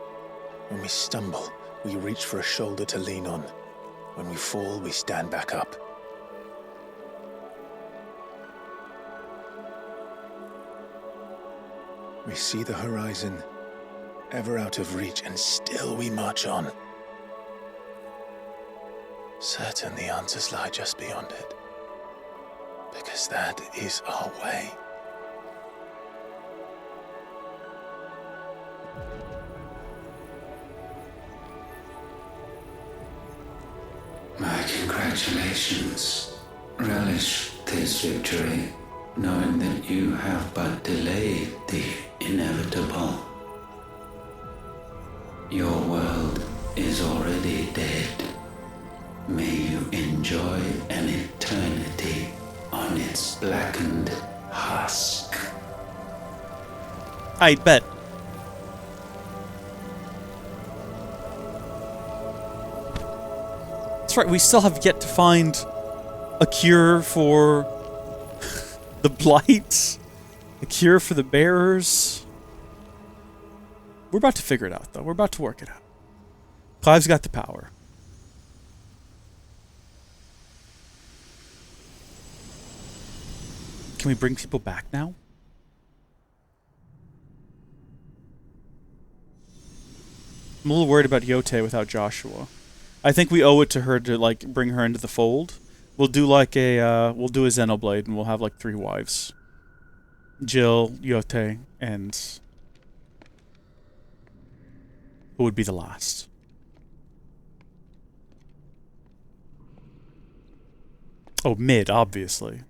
When we stumble, we reach for a shoulder to lean on. When we fall, we stand back up. We see the horizon, ever out of reach, and still we march on. Certain the answers lie just beyond it, because that is our way. My congratulations. Relish this victory, knowing that you have but delayed the inevitable. Your world is already dead. May you enjoy an eternity on its blackened husk. I bet. That's right, we still have yet to find a cure for the blight, a cure for the bearers. We're about to figure it out, though. We're about to work it out. Clive's got the power. Can we bring people back now? I'm a little worried about Yote without Joshua. I think we owe it to her to, like, bring her into the fold. We'll do, like, we'll do a Xenoblade, and we'll have, like, 3 wives. Jill, Yote, and... who would be the last? Oh, Mid, obviously.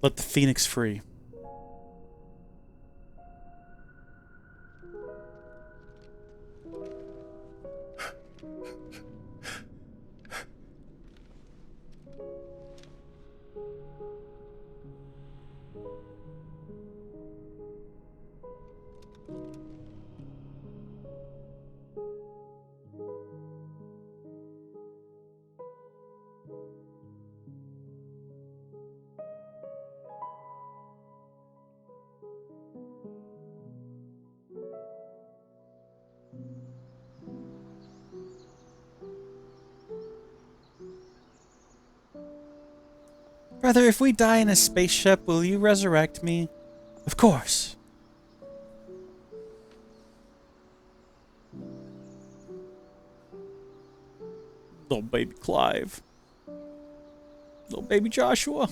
Let the Phoenix free. Brother, if we die in a spaceship, will you resurrect me? Of course. Little baby Clive. Little baby Joshua.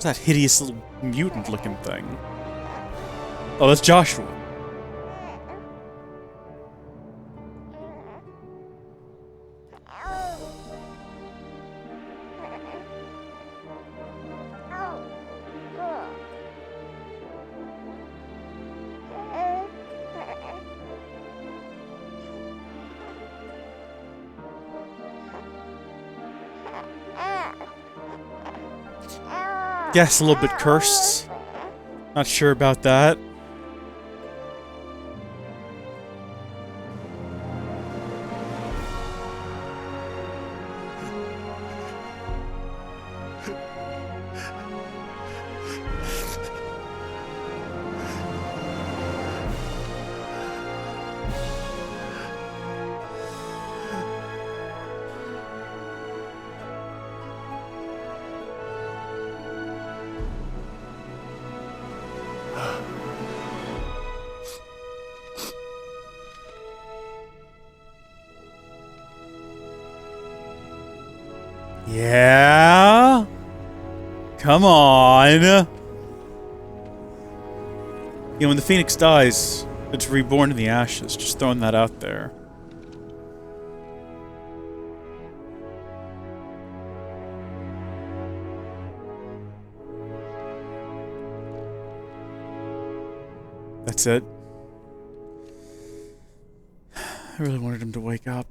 What's that hideous little mutant-looking thing? Oh, that's Joshua. Yes, a little bit cursed. Not sure about that. Yeah? Come on. You know, when the phoenix dies, it's reborn in the ashes. Just throwing that out there. That's it. I really wanted him to wake up.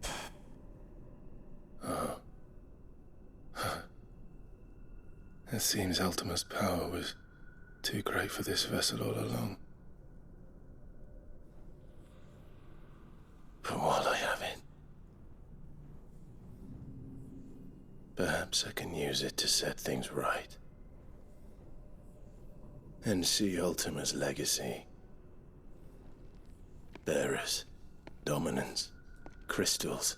It seems Ultima's power was too great for this vessel all along. But while I have it, perhaps I can use it to set things right. And see Ultima's legacy. Bearers, dominance, crystals,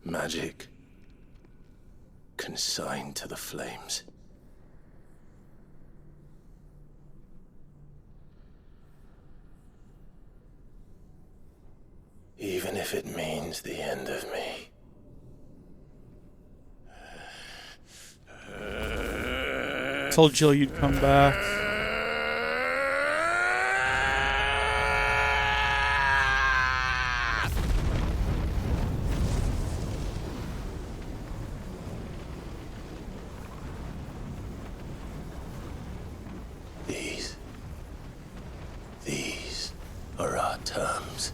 magic, consigned to the flames. Even if it means the end of me. Told Jill you'd come back. These are our terms.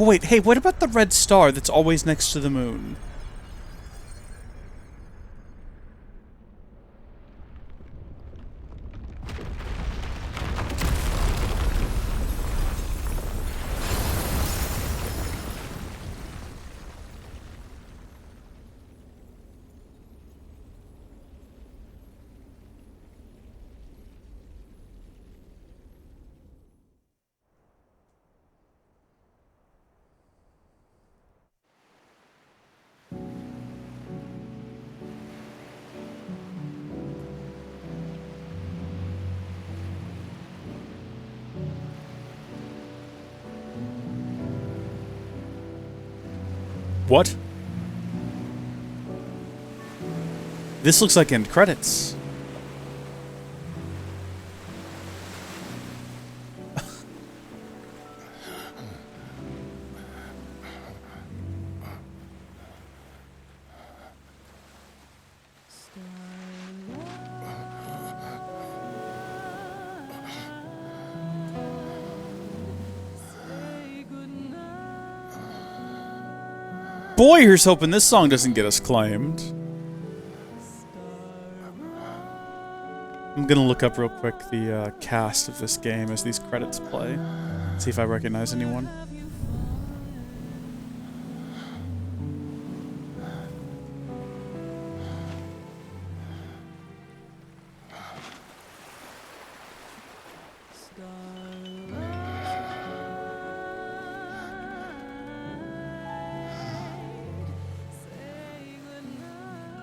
Oh wait, hey, what about the red star that's always next to the moon? What? This looks like end credits. Boy, here's hoping this song doesn't get us claimed. I'm gonna look up real quick the cast of this game as these credits play. See if I recognize anyone.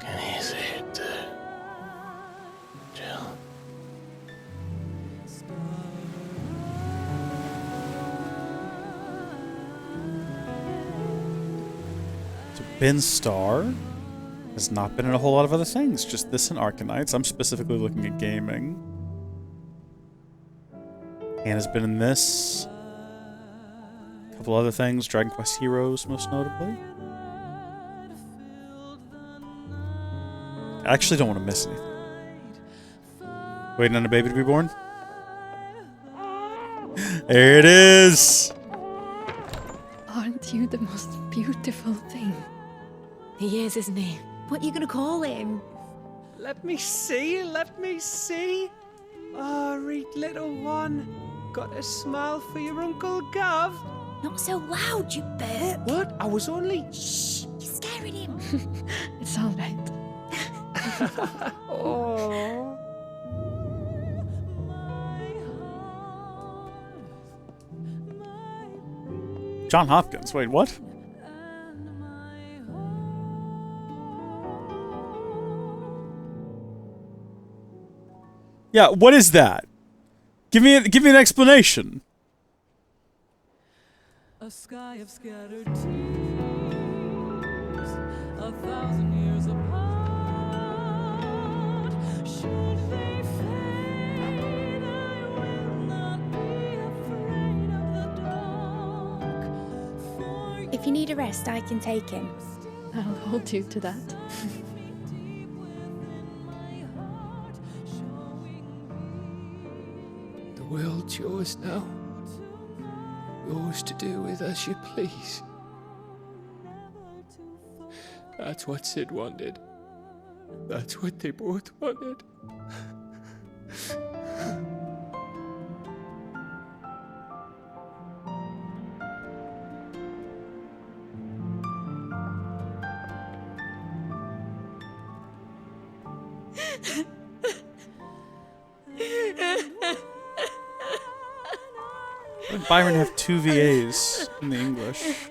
Can you see it too, Jill? So Ben Starr has not been in a whole lot of other things, just this and Arkanites. I'm specifically looking at gaming. Hannah's been in this. A couple other things, Dragon Quest Heroes most notably. I actually don't want to miss anything. Waiting on a baby to be born? There it is! Aren't you the most beautiful thing? He is, isn't he? What are you gonna call him? Let me see, let me see. Oh, read little one. Got a smile for your Uncle Gav? Not so loud, you burp. What? I was only... Shh, you're scaring him. It's all right. Oh. John Hopkins, wait, what? Yeah, what is that? Give me an explanation. A sky of scattered tears, 1,000 years apart. Should they fade, I will not be afraid of the dark. For If you need a rest, I can take him. I'll hold you to that. The world's yours now. Yours to do with as you please. That's what Sid wanted. That's what they both wanted. Why did Byron have 2 VAs in the English?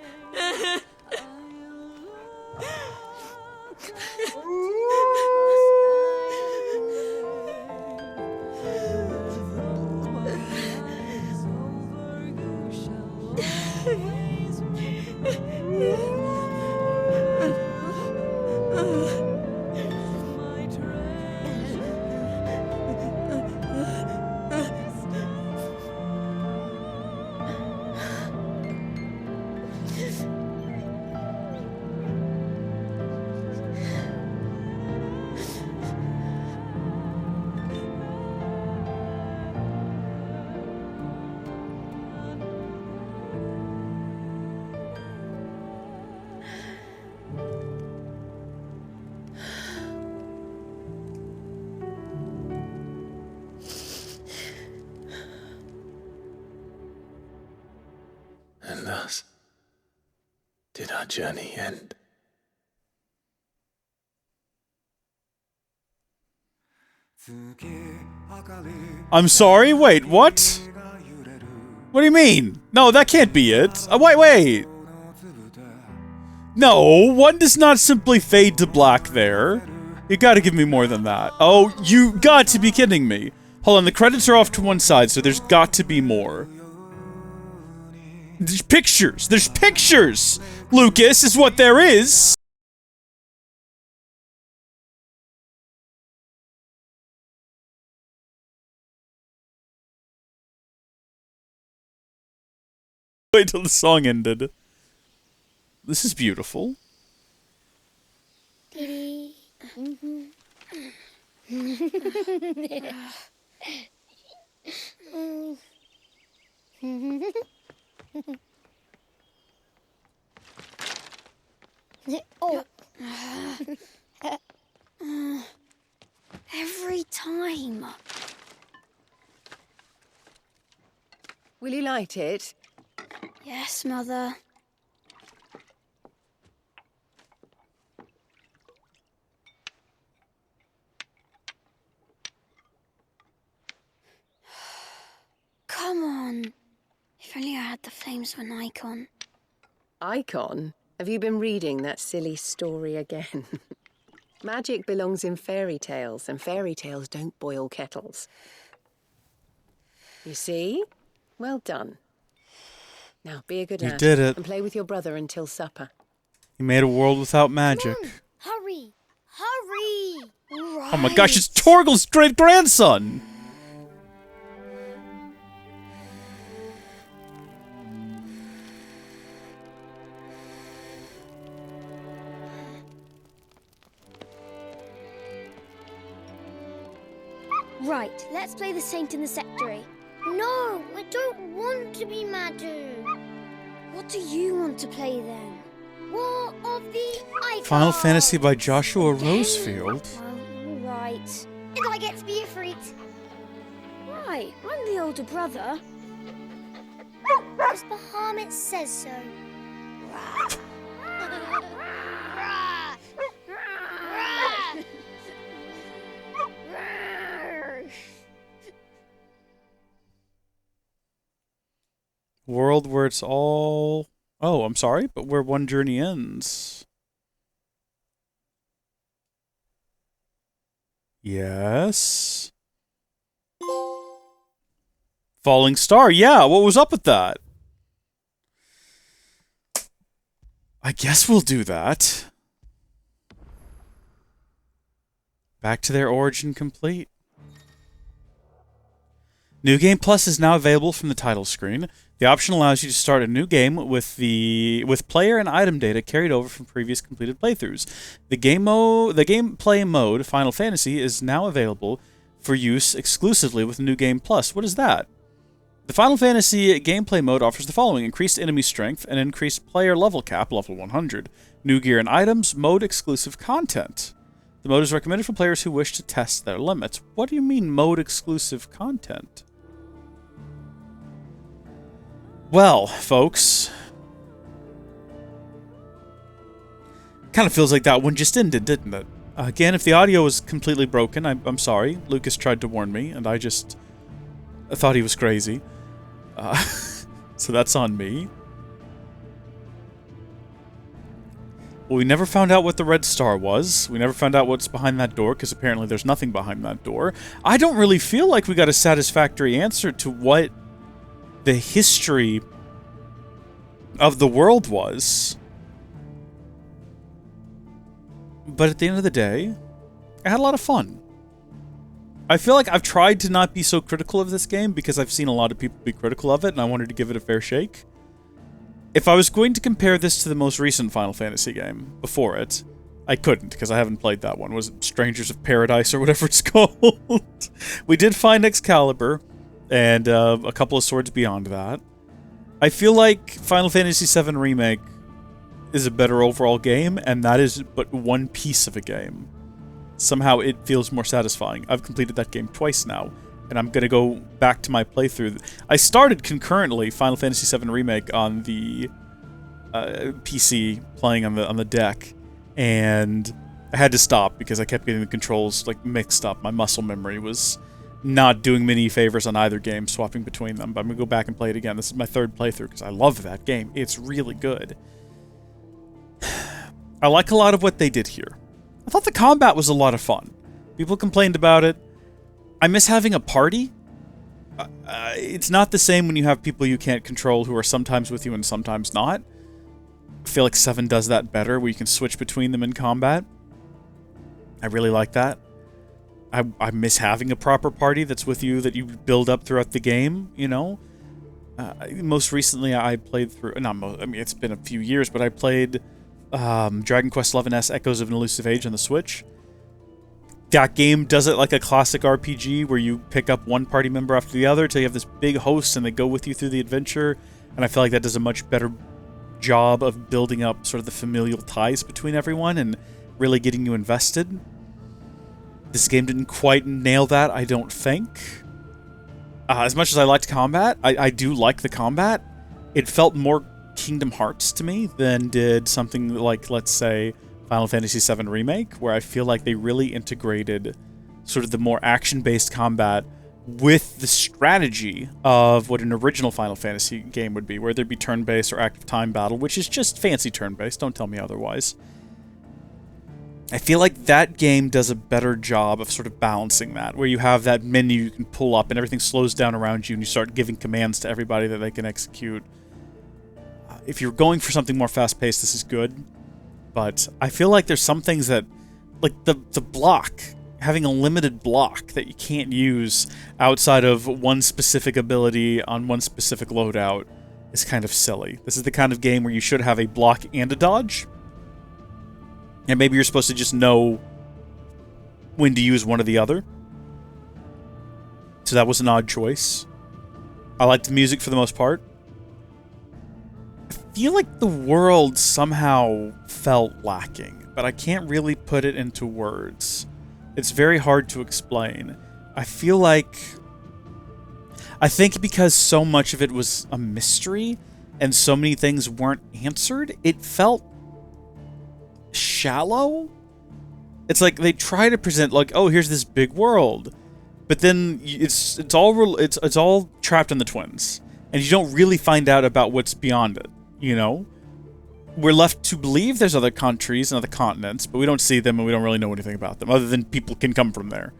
And thus did our journey end. I'm sorry, wait, what? What do you mean? No, that can't be it. Wait. No, one does not simply fade to black there. You gotta give me more than that. Oh, you got to be kidding me. Hold on, the credits are off to one side, so there's got to be more. There's pictures! There's pictures! Lucas, is what there is! Wait till the song ended. This is beautiful. Every time. Will you light it? Yes, Mother. Come on. If only I had the flames of an icon. Icon? Have you been reading that silly story again? Magic belongs in fairy tales, and fairy tales don't boil kettles. You see? Well done. Now, be a good lad. You did it. And play with your brother until supper. You made a world without magic. Hurry! Hurry! Right. Oh my gosh, it's Torgal's great-grandson! Right, let's play the Saint in the Secretary. No, I don't want to be Madhu. What do you want to play then? War of the Icons. Final Fantasy by Joshua Rosefield. Well, right. And I get to be a freak. Right, I'm the older brother. Because Bahamut says so. World where it's all... Oh, I'm sorry, but where one journey ends. Yes. Falling Star. Yeah, what was up with that? I guess we'll do that. Back to their origin complete. New Game Plus is now available from the title screen. The option allows you to start a new game with player and item data carried over from previous completed playthroughs. The gameplay mode, Final Fantasy, is now available for use exclusively with New Game Plus. What is that? The Final Fantasy gameplay mode offers the following: increased enemy strength and increased player level cap, level 100, new gear and items, mode exclusive content. The mode is recommended for players who wish to test their limits. What do you mean mode exclusive content? Well, folks, kind of feels like that one just ended, didn't it? Again, if the audio was completely broken, I'm sorry. Lucas tried to warn me, and I thought he was crazy. So that's on me. Well, we never found out what the red star was. We never found out what's behind that door, because apparently there's nothing behind that door. I don't really feel like we got a satisfactory answer to what the history of the world was. But at the end of the day, I had a lot of fun. I feel like I've tried to not be so critical of this game because I've seen a lot of people be critical of it, and I wanted to give it a fair shake. If I was going to compare this to the most recent Final Fantasy game before it, I couldn't, because I haven't played that one. Was it Strangers of Paradise or whatever it's called? We did find Excalibur, and a couple of swords beyond that. I feel like Final Fantasy VII Remake is a better overall game, and that is but one piece of a game. Somehow it feels more satisfying. I've completed that game twice now, and I'm going to go back to my playthrough. I started concurrently Final Fantasy VII Remake on the PC, playing on the deck, and I had to stop because I kept getting the controls like mixed up. My muscle memory was not doing me any favors on either game, swapping between them. But I'm going to go back and play it again. This is my third playthrough because I love that game. It's really good. I like a lot of what they did here. I thought the combat was a lot of fun. People complained about it. I miss having a party. It's not the same when you have people you can't control who are sometimes with you and sometimes not. I feel like 7 does that better, where you can switch between them in combat. I really like that. I miss having a proper party that's with you, that you build up throughout the game, you know? Most recently, I played through... it's been a few years, but I played Dragon Quest XI's Echoes of an Elusive Age on the Switch. That game does it like a classic RPG, where you pick up one party member after the other till you have this big host and they go with you through the adventure. And I feel like that does a much better job of building up sort of the familial ties between everyone and really getting you invested. This game didn't quite nail that, I don't think. As much as I liked combat, I do like the combat. It felt more Kingdom Hearts to me than did something like, let's say, Final Fantasy VII Remake, where I feel like they really integrated sort of the more action-based combat with the strategy of what an original Final Fantasy game would be, where there'd be turn-based or active time battle, which is just fancy turn-based, don't tell me otherwise. I feel like that game does a better job of sort of balancing that, where you have that menu you can pull up and everything slows down around you and you start giving commands to everybody that they can execute. If you're going for something more fast-paced, this is good. But I feel like there's some things that, like the block, having a limited block that you can't use outside of one specific ability on one specific loadout is kind of silly. This is the kind of game where you should have a block and a dodge. And maybe you're supposed to just know when to use one or the other. So that was an odd choice. I liked the music for the most part. I feel like the world somehow felt lacking, but I can't really put it into words. It's very hard to explain. I think because so much of it was a mystery and so many things weren't answered, it felt shallow. It's like they try to present like, oh, here's this big world, but then it's all trapped in the twins, and you don't really find out about what's beyond it. You know, we're left to believe there's other countries and other continents, but we don't see them and we don't really know anything about them other than people can come from there.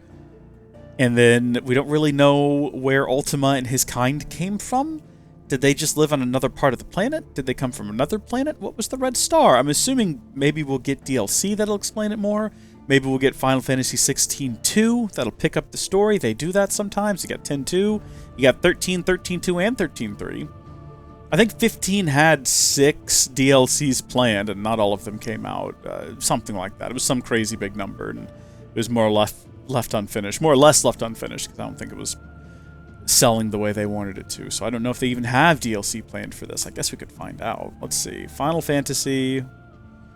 And then we don't really know where Ultima and his kind came from. Did they just live on another part of the planet? Did they come from another planet? What was the Red Star? I'm assuming maybe we'll get DLC that'll explain it more. Maybe we'll get Final Fantasy 16-2. That'll pick up the story. They do that sometimes. You got 10-2. You got 13, 13-2, and 13-3. I think 15 had 6 DLCs planned, and not all of them came out. Something like that. It was some crazy big number, and it was more or less left unfinished. More or less left unfinished, because I don't think it was selling the way they wanted it to. So I don't know if they even have DLC planned for this. I guess we could find out. Let's see. Final Fantasy...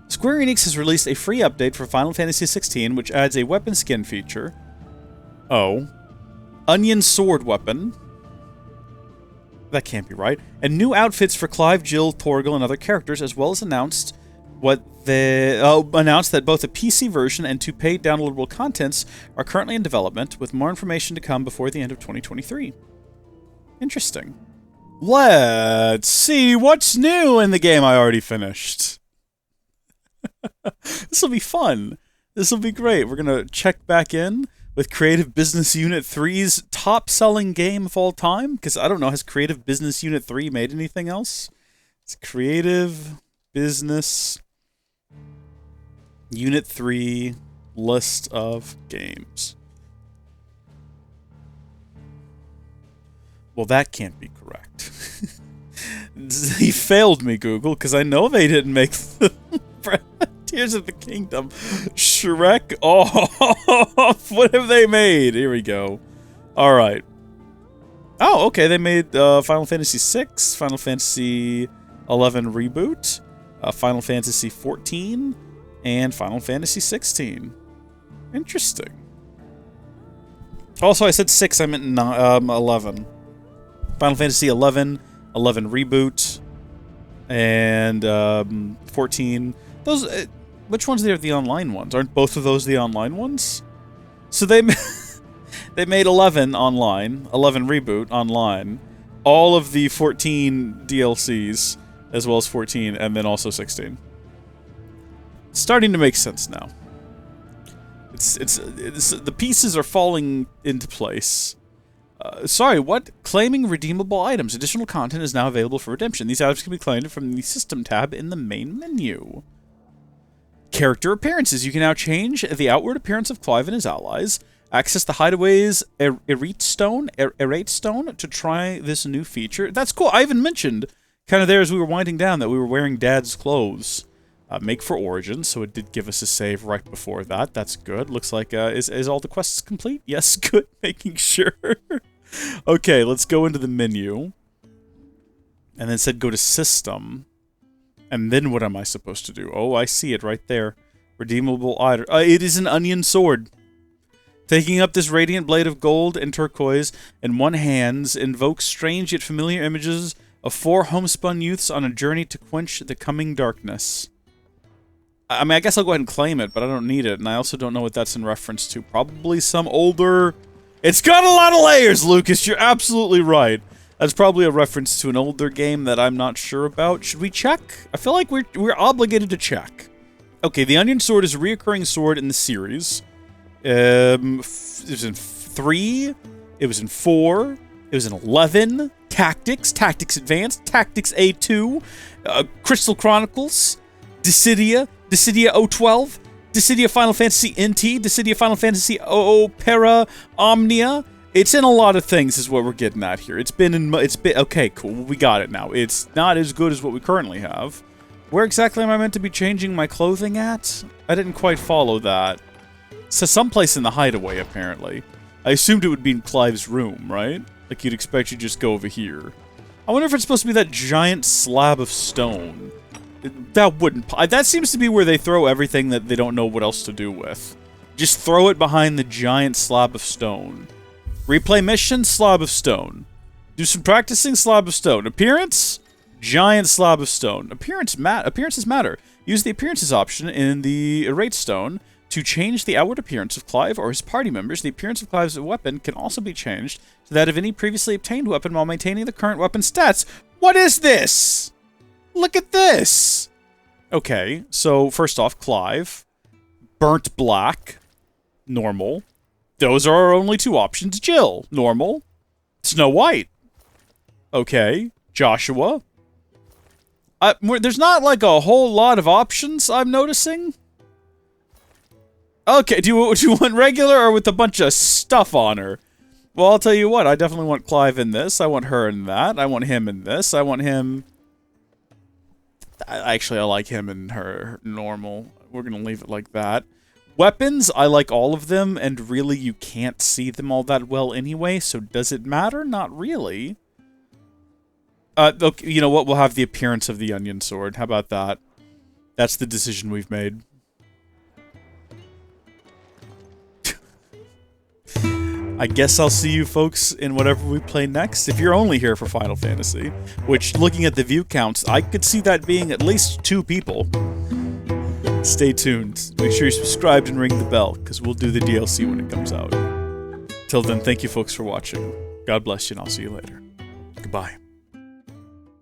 Square Enix has released a free update for Final Fantasy XVI, which adds a weapon skin feature. Oh. Onion sword weapon. That can't be right. And new outfits for Clive, Jill, Torgal, and other characters, as well as announced that both a PC version and 2 paid downloadable contents are currently in development, with more information to come before the end of 2023. Interesting. Let's see what's new in the game I already finished. This will be fun. This will be great. We're going to check back in with Creative Business Unit 3's top-selling game of all time. Because, I don't know, has Creative Business Unit 3 made anything else? It's Creative Business Unit 3 list of games. Well, that can't be correct. He failed me, Google, because I know they didn't make the Tears of the Kingdom. Shrek off. What have they made? Here we go. All right. Oh, okay. They made Final Fantasy VI, Final Fantasy XI Reboot, Final Fantasy XIV, and Final Fantasy XVI. Interesting. Also, I said 6. I meant 11. Final Fantasy XI Reboot, and 14. Those, which ones are the online ones? Aren't both of those the online ones? So they made 11 online, 11 Reboot online, all of the 14 DLCs, as well as 14, and then also 16. It's starting to make sense now. It's the pieces are falling into place. Sorry, what? Claiming redeemable items. Additional content is now available for redemption. These items can be claimed from the System tab in the main menu. Character appearances. You can now change the outward appearance of Clive and his allies. Access the Hideaway's Errate Stone to try this new feature. That's cool. I even mentioned, kind of there as we were winding down, that we were wearing Dad's clothes. Make for Origins, so it did give us a save right before that. That's good. Looks like, is all the quests complete? Yes, good. Making sure. Okay, let's go into the menu. And then it said go to System. And then what am I supposed to do? Oh, I see it right there. Redeemable item. It is an onion sword. Taking up this radiant blade of gold and turquoise in one hand invokes strange yet familiar images of 4 homespun youths on a journey to quench the coming darkness. I mean, I guess I'll go ahead and claim it, but I don't need it, and I also don't know what that's in reference to. Probably some older... It's got a lot of layers, Lucas! You're absolutely right. That's probably a reference to an older game that I'm not sure about. Should we check? I feel like we're obligated to check. Okay, the Onion Sword is a reoccurring sword in the series. It was in 3, it was in 4, it was in 11, Tactics, Tactics Advanced, Tactics A2, Crystal Chronicles, Dissidia 012, Dissidia Final Fantasy NT, Dissidia Final Fantasy Opera Omnia. It's in a lot of things is what we're getting at here. It's been okay, cool, we got it now. It's not as good as what we currently have. Where exactly am I meant to be changing my clothing at? I didn't quite follow that. So someplace in the hideaway, apparently. I assumed it would be in Clive's room, right? Like you'd expect you just go over here. I wonder if it's supposed to be that giant slab of stone. That wouldn't... That seems to be where they throw everything that they don't know what else to do with. Just throw it behind the giant slab of stone. Replay mission, slab of stone. Do some practicing, slab of stone. Appearance? Giant slab of stone. Appearances matter. Use the appearances option in the Errate Stone to change the outward appearance of Clive or his party members. The appearance of Clive's weapon can also be changed to that of any previously obtained weapon while maintaining the current weapon stats. What is this? Look at this! Okay, so first off, Clive. Burnt black. Normal. Those are our only two options. Jill, normal. Snow White. Okay. Joshua. There's not like a whole lot of options I'm noticing. Okay, do you want regular or with a bunch of stuff on her? Well, I'll tell you what, I definitely want Clive in this. I want her in that. I want him in this. I want him... Actually, I like him and her normal. We're gonna leave it like that. Weapons, I like all of them, and really you can't see them all that well anyway, so does it matter? Not really. Okay, you know what? We'll have the appearance of the onion sword. How about that? That's the decision we've made. I guess I'll see you folks in whatever we play next. If you're only here for Final Fantasy, which, looking at the view counts, I could see that being at least 2 people. Stay tuned. Make sure you're subscribed and ring the bell, because we'll do the DLC when it comes out. Till then, thank you folks for watching. God bless you, and I'll see you later. Goodbye.